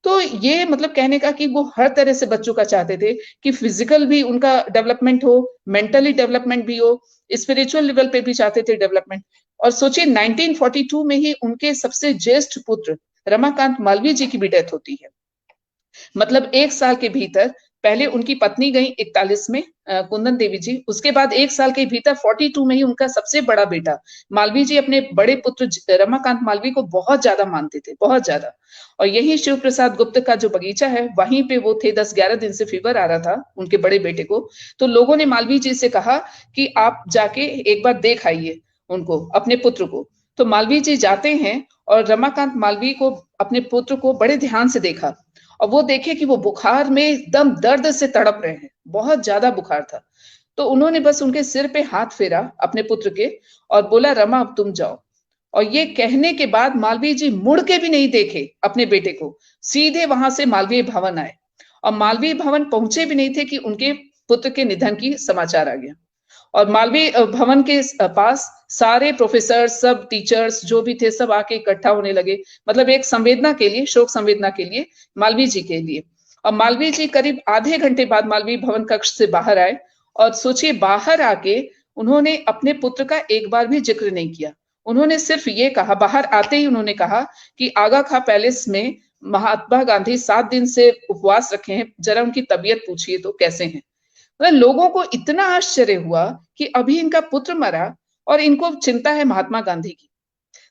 तो ये मतलब कहने का कि वो हर तरह से बच्चों का चाहते थे कि फिजिकल भी उनका डेवलपमेंट हो, मेंटली डेवलपमेंट भी हो, स्पिरिचुअल लेवल पे भी चाहते थे डेवलपमेंट। और सोचिए 1942 में ही उनके सबसे ज्येष्ठ पुत्र रमाकांत मालवीय जी की भी डेथ होती है। मतलब 1 साल के भीतर, पहले उनकी पत्नी गई 41 में कुंदन देवी जी, उसके बाद 1 साल के भीतर 42 में ही उनका सबसे बड़ा बेटा मालवीय जी अपने बड़े पुत्र रमाकांत मालवीय को बहुत ज्यादा मानते थे, बहुत ज्यादा। और यही शिव प्रसाद गुप्त का जो बगीचा है वहीं पे वो थे, 10-11 दिन से फीवर आ रहा था उनके बड़े बेटे को। तो लोगों ने मालवीय जी से कहा कि आप जाके एक बार देख आइए उनको, अपने पुत्र को। तो मालवीय जी जाते हैं और रमाकांत मालवीय को, अपने पुत्र को बड़े ध्यान से देखा और वो देखे कि वो बुखार में एकदम दर्द से तड़प रहे हैं, बहुत ज्यादा बुखार था। तो उन्होंने बस उनके सिर पे हाथ फेरा अपने पुत्र के और बोला, रमा अब तुम जाओ। और ये कहने के बाद मालवीय जी मुड़ के भी नहीं देखे अपने बेटे को, सीधे वहां से मालवीय भवन आए। और मालवीय भवन पहुंचे भी नहीं थे कि उनके पुत्र के निधन की समाचार आ गया। और मालवीय भवन के पास सारे प्रोफेसर, सब टीचर्स जो भी थे, सब आके इकट्ठा होने लगे, मतलब एक संवेदना के लिए, शोक संवेदना के लिए मालवीय जी के लिए। और मालवीय जी करीब आधे घंटे बाद मालवीय भवन कक्ष से बाहर आए, और सोचिए बाहर आके उन्होंने अपने पुत्र का एक बार भी जिक्र नहीं किया। उन्होंने सिर्फ ये कहा, बाहर आते ही उन्होंने कहा कि आगा खां पैलेस में महात्मा गांधी 7 दिन से उपवास रखे हैं, जरा उनकी तबीयत पूछिए तो कैसे हैं। मतलब लोगों को इतना आश्चर्य हुआ कि अभी इनका पुत्र मरा और इनको चिंता है महात्मा गांधी की।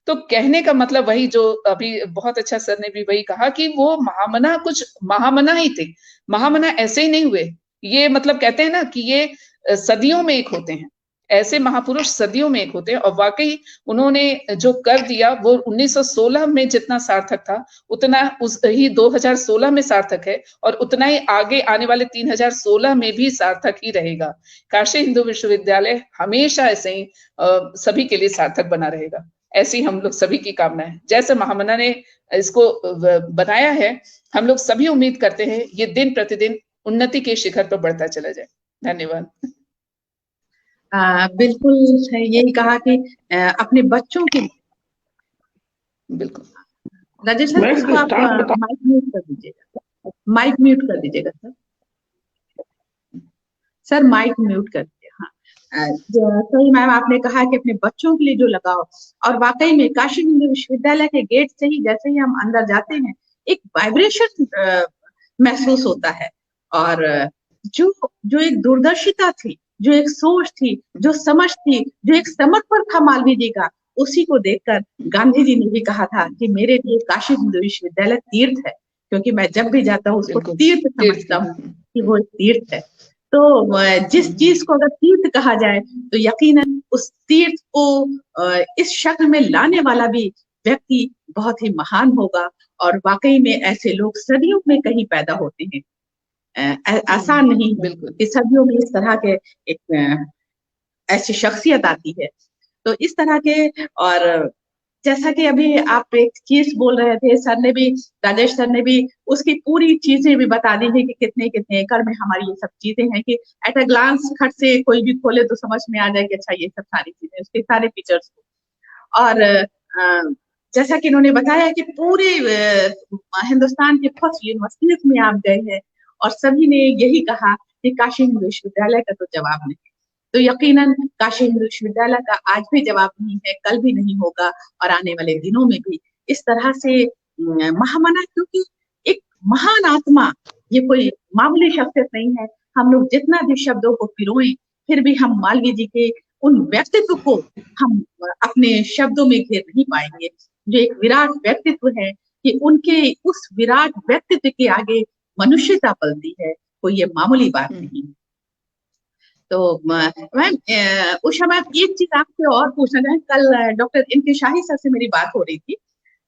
तो कहने का मतलब वही जो अभी बहुत अच्छा सर ने भी वही कहा कि वो महामना कुछ महामना ही थे। महामना ऐसे ही नहीं हुए, ये मतलब कहते हैं ना कि ये सदियों में एक होते हैं, ऐसे महापुरुष सदियों में एक होते हैं। और वाकई उन्होंने जो कर दिया वो 1916 में जितना सार्थक था उतना उस ही 2016 में सार्थक है, और उतना ही आगे आने वाले 3016 में भी सार्थक ही रहेगा। काशी हिंदू विश्वविद्यालय हमेशा ऐसे ही सभी के लिए सार्थक बना रहेगा, ऐसी हम लोग सभी की कामना है। जैसे महामना ने इसको बनाया है, हम लोग सभी उम्मीद करते हैं ये दिन प्रतिदिन उन्नति के शिखर पर बढ़ता चला जाए। धन्यवाद। बिल्कुल यही कहा कि अपने बच्चों के, बिल्कुल राजेश सर उसको आप माइक म्यूट कर दीजिएगा, माइक म्यूट कर दीजिएगा सर, सर माइक म्यूट कर दीजिए। हाँ सही मैम, आपने कहा कि अपने बच्चों के लिए जो लगाओ, और वाकई में काशी हिंदू विश्वविद्यालय के गेट से ही जैसे ही हम अंदर जाते हैं एक वाइब्रेशन महसूस होता है। और जो एक दूरदर्शिता थी, जो एक सोच थी, जो समझ थी, जो एक समर्पण था मालवीय जी का, उसी को देखकर गांधी जी ने भी कहा था कि मेरे लिए काशी हिंदू विश्वविद्यालय तीर्थ है, क्योंकि मैं जब भी जाता हूँ उसको तीर्थ समझता हूँ कि वो तीर्थ है। तो जिस चीज को अगर तीर्थ कहा जाए तो यकीनन उस तीर्थ को इस शक्ल में लाने वाला भी व्यक्ति बहुत ही महान होगा। और वाकई में ऐसे लोग सदियों में कहीं पैदा होते हैं, आसान नहीं है कि सदियों में इस तरह के एक ऐसी शख्सियत आती है। तो इस तरह के, और जैसा कि अभी आप एक चीज बोल रहे थे, सर ने भी, राजेश सर ने भी उसकी पूरी चीजें भी बता दी है कि कितने कितने एकड़ में हमारी ये सब चीजें हैं कि एट अ ग्लांस खट से कोई भी खोले तो समझ में आ जाए कि अच्छा ये सब सारी चीजें, उसके सारे फीचर्स। और जैसा कि इन्होंने बताया कि पूरे हिंदुस्तान के फर्स्ट यूनिवर्सिटीज में आप गए हैं और सभी ने यही कहा कि काशी हिंदू विश्वविद्यालय का तो जवाब नहीं। तो यकीनन काशी हिंदू विश्वविद्यालय का आज भी जवाब नहीं है, कल भी नहीं होगा, और आने वाले दिनों में भी इस तरह से महामना, क्योंकि एक महान आत्मा, ये कोई मामूली शख्सियत नहीं है। हम लोग जितना भी शब्दों को पिरोएं फिर भी हम मालवीय जी के उन व्यक्तित्व को हम अपने शब्दों में घेर नहीं पाएंगे, जो एक विराट व्यक्तित्व है कि उनके उस विराट व्यक्तित्व के आगे मनुष्यता पलती है, कोई ये मामूली बात नहीं। तो मैम उषा मैम, एक चीज आपसे और पूछना चाहें, कल डॉक्टर इनके शाही सर से मेरी बात हो रही थी,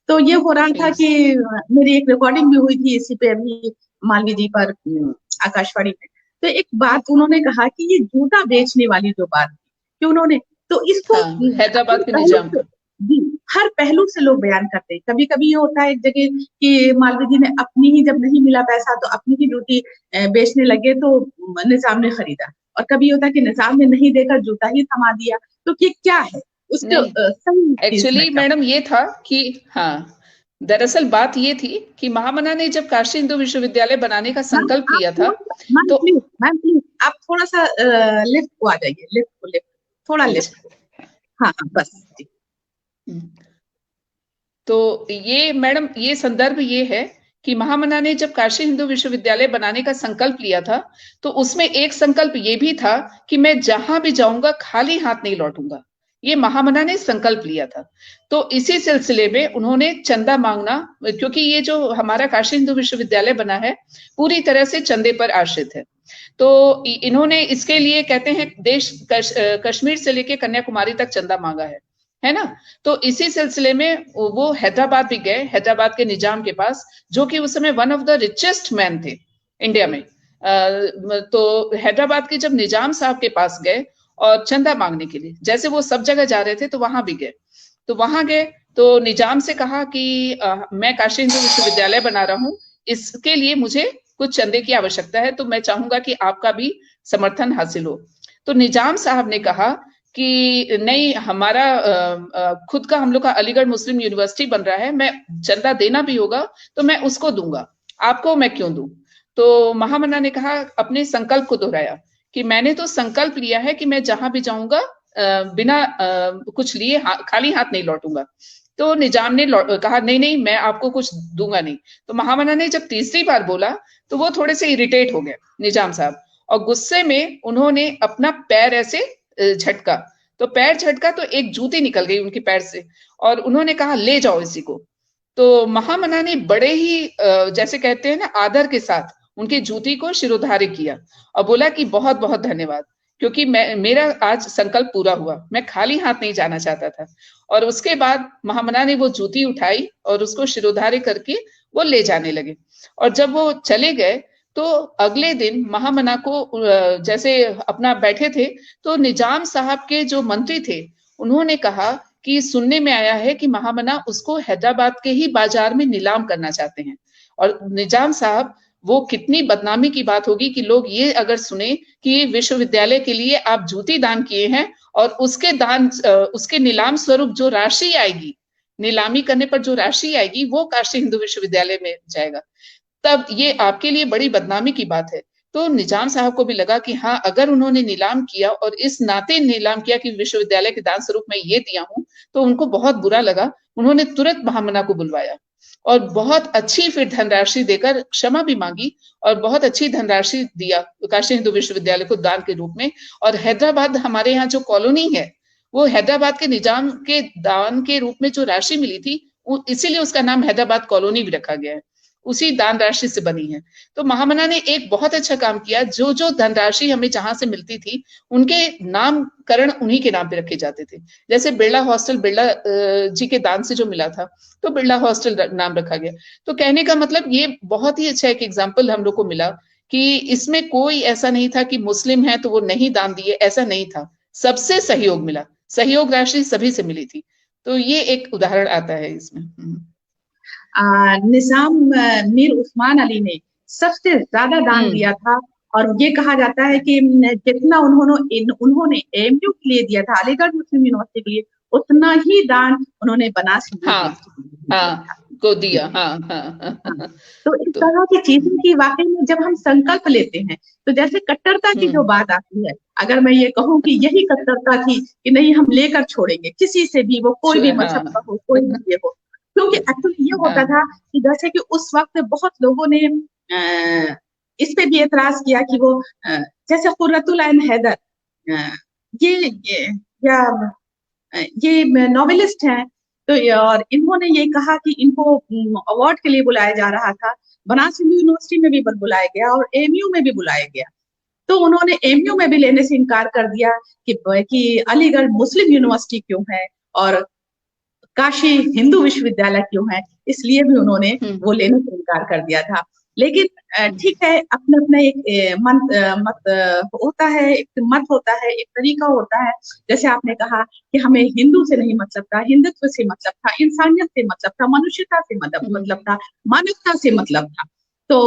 तो ये हो रहा था कि मेरी एक रिकॉर्डिंग भी हुई थी इसी पे अभी मालवीय जी पर आकाशवाणी में। तो एक बात उन्होंने कहा कि ये जूता बेचने वाली जो बात थी कि उन्होंने, तो इसको हैदराबाद के निजाम जी हर पहलू से लोग बयान करते हैं। कभी कभी ये होता है एक जगह कि मालवीय जी ने अपनी ही, जब नहीं मिला पैसा तो अपनी ही जूती बेचने लगे तो निजाम ने खरीदा, और कभी होता है कि निजाम ने नहीं देकर जूता ही थमा दिया। तो ये क्या है उसके सही? एक्चुअली मैडम ये था कि हाँ, दरअसल बात ये थी कि महामना ने जब काशी हिंदू विश्वविद्यालय बनाने का संकल्प लिया था, तो मैम प्लीज आप थोड़ा सा लेफ्ट को आ जाइए, लेफ्ट थोड़ा लेफ्ट। हाँ बस जी। तो ये मैडम ये संदर्भ ये है कि महामना ने जब काशी हिंदू विश्वविद्यालय बनाने का संकल्प लिया था तो उसमें एक संकल्प ये भी था कि मैं जहां भी जाऊंगा खाली हाथ नहीं लौटूंगा, ये महामना ने संकल्प लिया था। तो इसी सिलसिले में उन्होंने चंदा मांगना, क्योंकि ये जो हमारा काशी हिंदू विश्वविद्यालय बना है पूरी तरह से चंदे पर आश्रित है, तो इन्होंने इसके लिए कहते हैं कश्मीर से लेकर कन्याकुमारी तक चंदा मांगा है। है ना। तो इसी सिलसिले में वो हैदराबाद भी गए, हैदराबाद के निजाम के पास, जो कि उस समय one of the richest man थे इंडिया में। तो हैदराबाद के जब निजाम साहब के पास गए और चंदा मांगने के लिए, जैसे वो सब जगह जा रहे थे तो वहां भी गए, तो वहां गए तो निजाम से कहा कि मैं काशी हिंदू विश्वविद्यालय बना रहा हूँ, इसके लिए मुझे कुछ चंदे की आवश्यकता है, तो मैं चाहूंगा कि आपका भी समर्थन हासिल हो। तो निजाम साहब ने कहा कि नहीं, हमारा खुद का, हम लोग का अलीगढ़ मुस्लिम यूनिवर्सिटी बन रहा है, मैं चंदा देना भी होगा तो मैं उसको दूंगा, आपको मैं क्यों दूं। तो महामना ने कहा, अपने संकल्प को दोहराया कि मैंने तो संकल्प लिया है कि मैं जहां भी जाऊंगा बिना कुछ लिए खाली हाथ नहीं लौटूंगा। तो निजाम ने कहा नहीं नहीं, मैं आपको कुछ दूंगा नहीं। तो महामना ने जब तीसरी बार बोला तो वो थोड़े से इरिटेट हो गए निजाम साहब, और गुस्से में उन्होंने अपना पैर ऐसे झटका, तो पैर झटका तो एक जूती निकल गई उनके पैर से, और उन्होंने कहा ले जाओ इसी को। तो महामना ने बड़े ही जैसे कहते हैं ना, आदर के साथ उनकी जूती को शिरोधार्य किया और बोला कि बहुत बहुत धन्यवाद, क्योंकि मेरा आज संकल्प पूरा हुआ, मैं खाली हाथ नहीं जाना चाहता था। और उसके बाद महामना ने वो जूती उठाई और उसको शिरोधार्य करके वो ले जाने लगे। और जब वो चले गए तो अगले दिन महामना को जैसे अपना बैठे थे, तो निजाम साहब के जो मंत्री थे उन्होंने कहा कि सुनने में आया है कि महामना उसको हैदराबाद के ही बाजार में नीलाम करना चाहते हैं। और निजाम साहब, वो कितनी बदनामी की बात होगी कि लोग ये अगर सुने कि विश्वविद्यालय के लिए आप जूती दान किए हैं और उसके दान, उसके नीलाम स्वरूप जो राशि आएगी, नीलामी करने पर जो राशि आएगी वो काशी हिंदू विश्वविद्यालय में जाएगा, तब ये आपके लिए बड़ी बदनामी की बात है। तो निजाम साहब को भी लगा कि हाँ, अगर उन्होंने नीलाम किया और इस नाते नीलाम किया कि विश्वविद्यालय के दान स्वरूप मैं ये दिया हूं, तो उनको बहुत बुरा लगा। उन्होंने तुरंत महामना को बुलवाया और बहुत अच्छी फिर धनराशि देकर क्षमा भी मांगी और बहुत अच्छी धनराशि दिया काशी हिंदू विश्वविद्यालय को दान के रूप में। और हैदराबाद, हमारे यहाँ जो कॉलोनी है, वो हैदराबाद के निजाम के दान के रूप में जो राशि मिली थी, इसीलिए उसका नाम हैदराबाद कॉलोनी भी रखा गया है, उसी दान राशि से बनी है। तो महामना ने एक बहुत अच्छा काम किया, जो जो धनराशि हमें जहां से मिलती थी उनके नामकरण उन्हीं के नाम पे रखे जाते थे। जैसे बिरला हॉस्टल बिरला जी के दान से जो मिला था, तो बिरला हॉस्टल नाम रखा गया। तो कहने का मतलब ये बहुत ही अच्छा एक एग्जाम्पल हम लोग को मिला कि इसमें कोई ऐसा नहीं था कि मुस्लिम है तो वो नहीं दान दिए, ऐसा नहीं था, सबसे सहयोग मिला, सहयोग राशि सभी से मिली थी। तो ये एक उदाहरण आता है इसमें। निजाम मीर उस्मान अली ने सबसे ज्यादा दान दिया था, और ये कहा जाता है कि जितना उन्होंने एएमयू के लिए दिया था, अलीगढ़ मुस्लिम यूनिवर्सिटी के लिए, उतना ही दान उन्होंने बनास को दिया। हाँ। तो इस तरह की चीजों की वाकई में जब हम संकल्प लेते हैं, तो जैसे कट्टरता की जो बात आती है, अगर मैं ये कहूँ कि यही कट्टरता थी कि नहीं हम लेकर छोड़ेंगे किसी से भी, वो कोई भी मजहब का हो, कोई भी ये हो, क्योंकि एक्चुअली ये होता था कि जैसे कि उस वक्त बहुत लोगों ने इस पे भी एतराज किया कि वो जैसे कुर्रतुल ऐन हैदर, ये नॉवेलिस्ट हैं, तो और इन्होंने ये कहा कि इनको अवार्ड के लिए बुलाया जा रहा था, बनारस हिंदू यूनिवर्सिटी में भी बुलाया गया और एएमयू में भी बुलाया गया, तो उन्होंने एएमयू में भी लेने से इनकार कर दिया कि अलीगढ़ मुस्लिम यूनिवर्सिटी क्यों है और काशी हिंदू विश्वविद्यालय क्यों है, इसलिए भी उन्होंने वो लेने से इनकार कर दिया था। लेकिन ठीक है, अपना अपना एक मत होता है, एक मत होता है, एक तरीका होता है। जैसे आपने कहा कि हमें हिंदू से नहीं मतलब था, हिंदुत्व से मतलब था, इंसानियत से मतलब था, मनुष्यता से मतलब था, मानवता से मतलब था। तो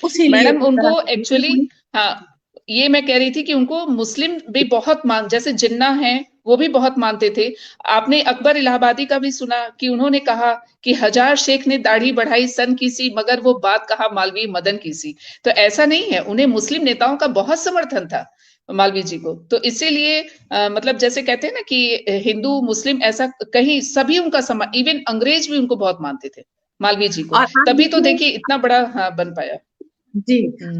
उसी मैडम उनको एक्चुअली, हाँ, ये मैं कह रही थी कि उनको मुस्लिम भी बहुत जैसे जिन्ना है वो भी बहुत मानते थे। आपने अकबर इलाहाबादी का भी सुना कि उन्होंने कहा कि 1000 शेख ने दाढ़ी बढ़ाई सन की सी, मगर वो बात कहा मालवी मदन की सी। तो ऐसा नहीं है, उन्हें मुस्लिम नेताओं का बहुत समर्थन था मालवीय जी को। तो इसीलिए मतलब जैसे कहते हैं ना कि हिंदू मुस्लिम ऐसा कहीं सभी उनका इवन अंग्रेज भी उनको बहुत मानते थे मालवीय जी को, तभी तो देखिए इतना बड़ा बन पाया जी।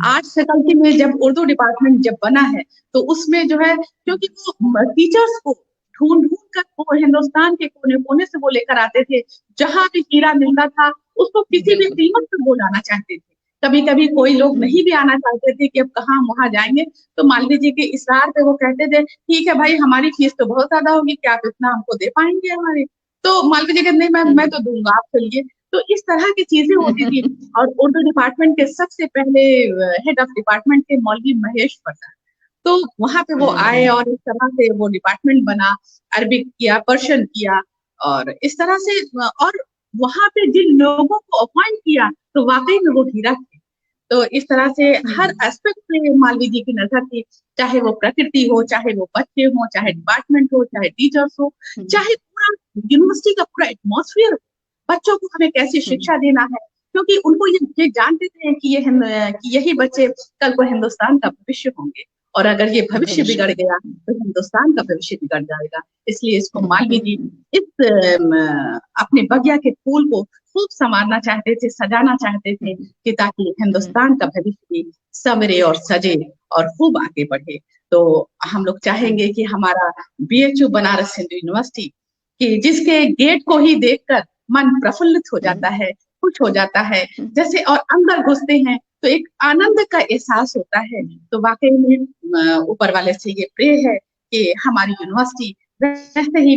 आर्ट्स फैकल्टी में जब उर्दू डिपार्टमेंट जब बना है, तो उसमें जो है, क्योंकि वो टीचर्स को ढूंढ कर वो हिंदुस्तान के कोने कोने से वो लेकर आते थे, जहां भी हीरा मिलता था उसको किसी भी कीमत पर वो लाना चाहते थे, कभी कभी कोई लोग नहीं भी आना चाहते थे कि अब कहाँ वहां जाएंगे, तो मालवीय जी के इसरार पे वो कहते थे ठीक है भाई, हमारी फीस तो बहुत ज्यादा होगी, क्या आप इतना हमको दे पाएंगे हमारे? तो मालवीय जी कहते नहीं, मैं तो दूंगा, आप चलिए। तो इस तरह की चीजें होती थी। और उर्दू डिपार्टमेंट के सबसे पहले हेड ऑफ डिपार्टमेंट थे मौलवी महेश प्रसाद। तो वहां पे वो आए और इस तरह से वो डिपार्टमेंट बना, अरबिक किया, पर्शियन किया, और इस तरह से। और वहां पे जिन लोगों को अपॉइंट किया तो वाकई में वो हीरा थे। तो इस तरह से हर एस्पेक्ट पे मालवीय जी की नजर थी, चाहे वो प्रकृति हो, चाहे वो बच्चे हो, चाहे डिपार्टमेंट हो, चाहे टीचर्स हो, चाहे पूरा यूनिवर्सिटी का पूरा एटमॉस्फेयर हो, बच्चों को हमें कैसी शिक्षा देना है। क्योंकि उनको ये जानते थे कि यही बच्चे कल को हिंदुस्तान का भविष्य होंगे, और अगर ये भविष्य बिगड़ गया तो हिंदुस्तान का भविष्य बिगड़ जाएगा। इसलिए इसको मालवीय जी इस अपने बगिया के फूल को खूब संवारना चाहते थे, सजाना चाहते थे, कि ताकि हिंदुस्तान का भविष्य भी संवरे और सजे और खूब आगे बढ़े। तो हम लोग चाहेंगे कि हमारा बीएचयू बनारस हिंदू यूनिवर्सिटी, कि जिसके गेट को ही देखकर मन प्रफुल्लित हो जाता है, खुश हो जाता है, जैसे और अंदर घुसते हैं तो एक आनंद का एहसास होता है। तो वाकई में ऊपर वाले से ये प्रे है कि हमारी यूनिवर्सिटी वैसे ही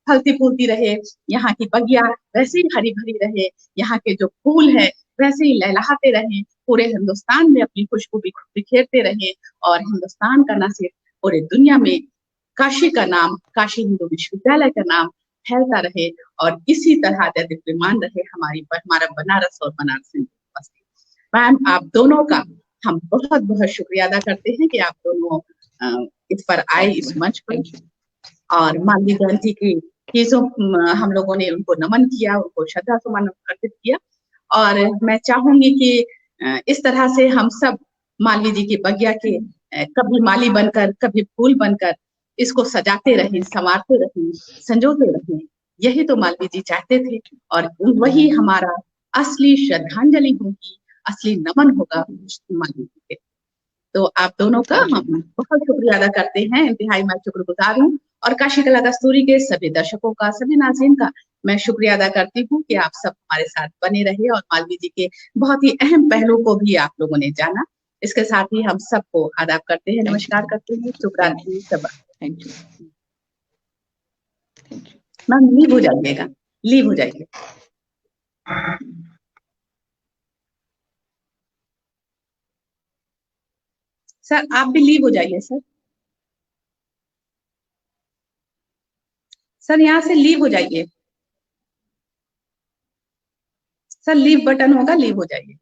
फलती फूलती रहे, यहाँ की बगिया वैसे ही हरी भरी रहे, यहाँ के जो फूल है वैसे ही लहलहाते रहे, पूरे हिंदुस्तान में अपनी खुशबू बिखेरते रहे, और हिंदुस्तान का न सिर्फ पूरे दुनिया में काशी का नाम, काशी हिंदू विश्वविद्यालय का नाम फैलता रहे, और इसी तरह दैदीप्यमान रहे हमारा बनारस और बनारस हिंदू यूनिवर्सिटी। मैम, आप दोनों का हम बहुत बहुत शुक्रिया अदा करते हैं कि आप दोनों इस पर आए, इस मंच पर, और मालवीय जयंती की चीजों हम लोगों ने उनको नमन किया, उनको श्रद्धा सुमन अर्पित किया। और मैं चाहूंगी कि इस तरह से हम सब मालवीय जी के बगिया के कभी माली बनकर, कभी फूल बनकर इसको सजाते रहें, संवारते रहें, संजोते रहें। यही तो मालवीय जी चाहते थे, और वही हमारा असली श्रद्धांजलि होगी, असली नमन होगा मालवीय जी के। तो आप दोनों का हम बहुत शुक्रिया अदा करते हैं, इंतहाई मैं शुक्रगुजार हूँ। और काशी कला कस्तूरी के सभी दर्शकों का, सभी नाज़रीन का मैं शुक्रिया अदा करती हूँ कि आप सब हमारे साथ बने रहे और मालवीय जी के बहुत ही अहम पहलू को भी आप लोगों ने जाना। इसके साथ ही हम सबको आदाब करते हैं, नमस्कार करते हैं, शुभ रात्रि सब। Thank you. मैम लीव हो जाइएगा, लीव हो जाइए। सर आप भी लीव हो जाइए सर। सर यहाँ से लीव हो जाइए सर, लीव बटन होगा, लीव हो जाइए।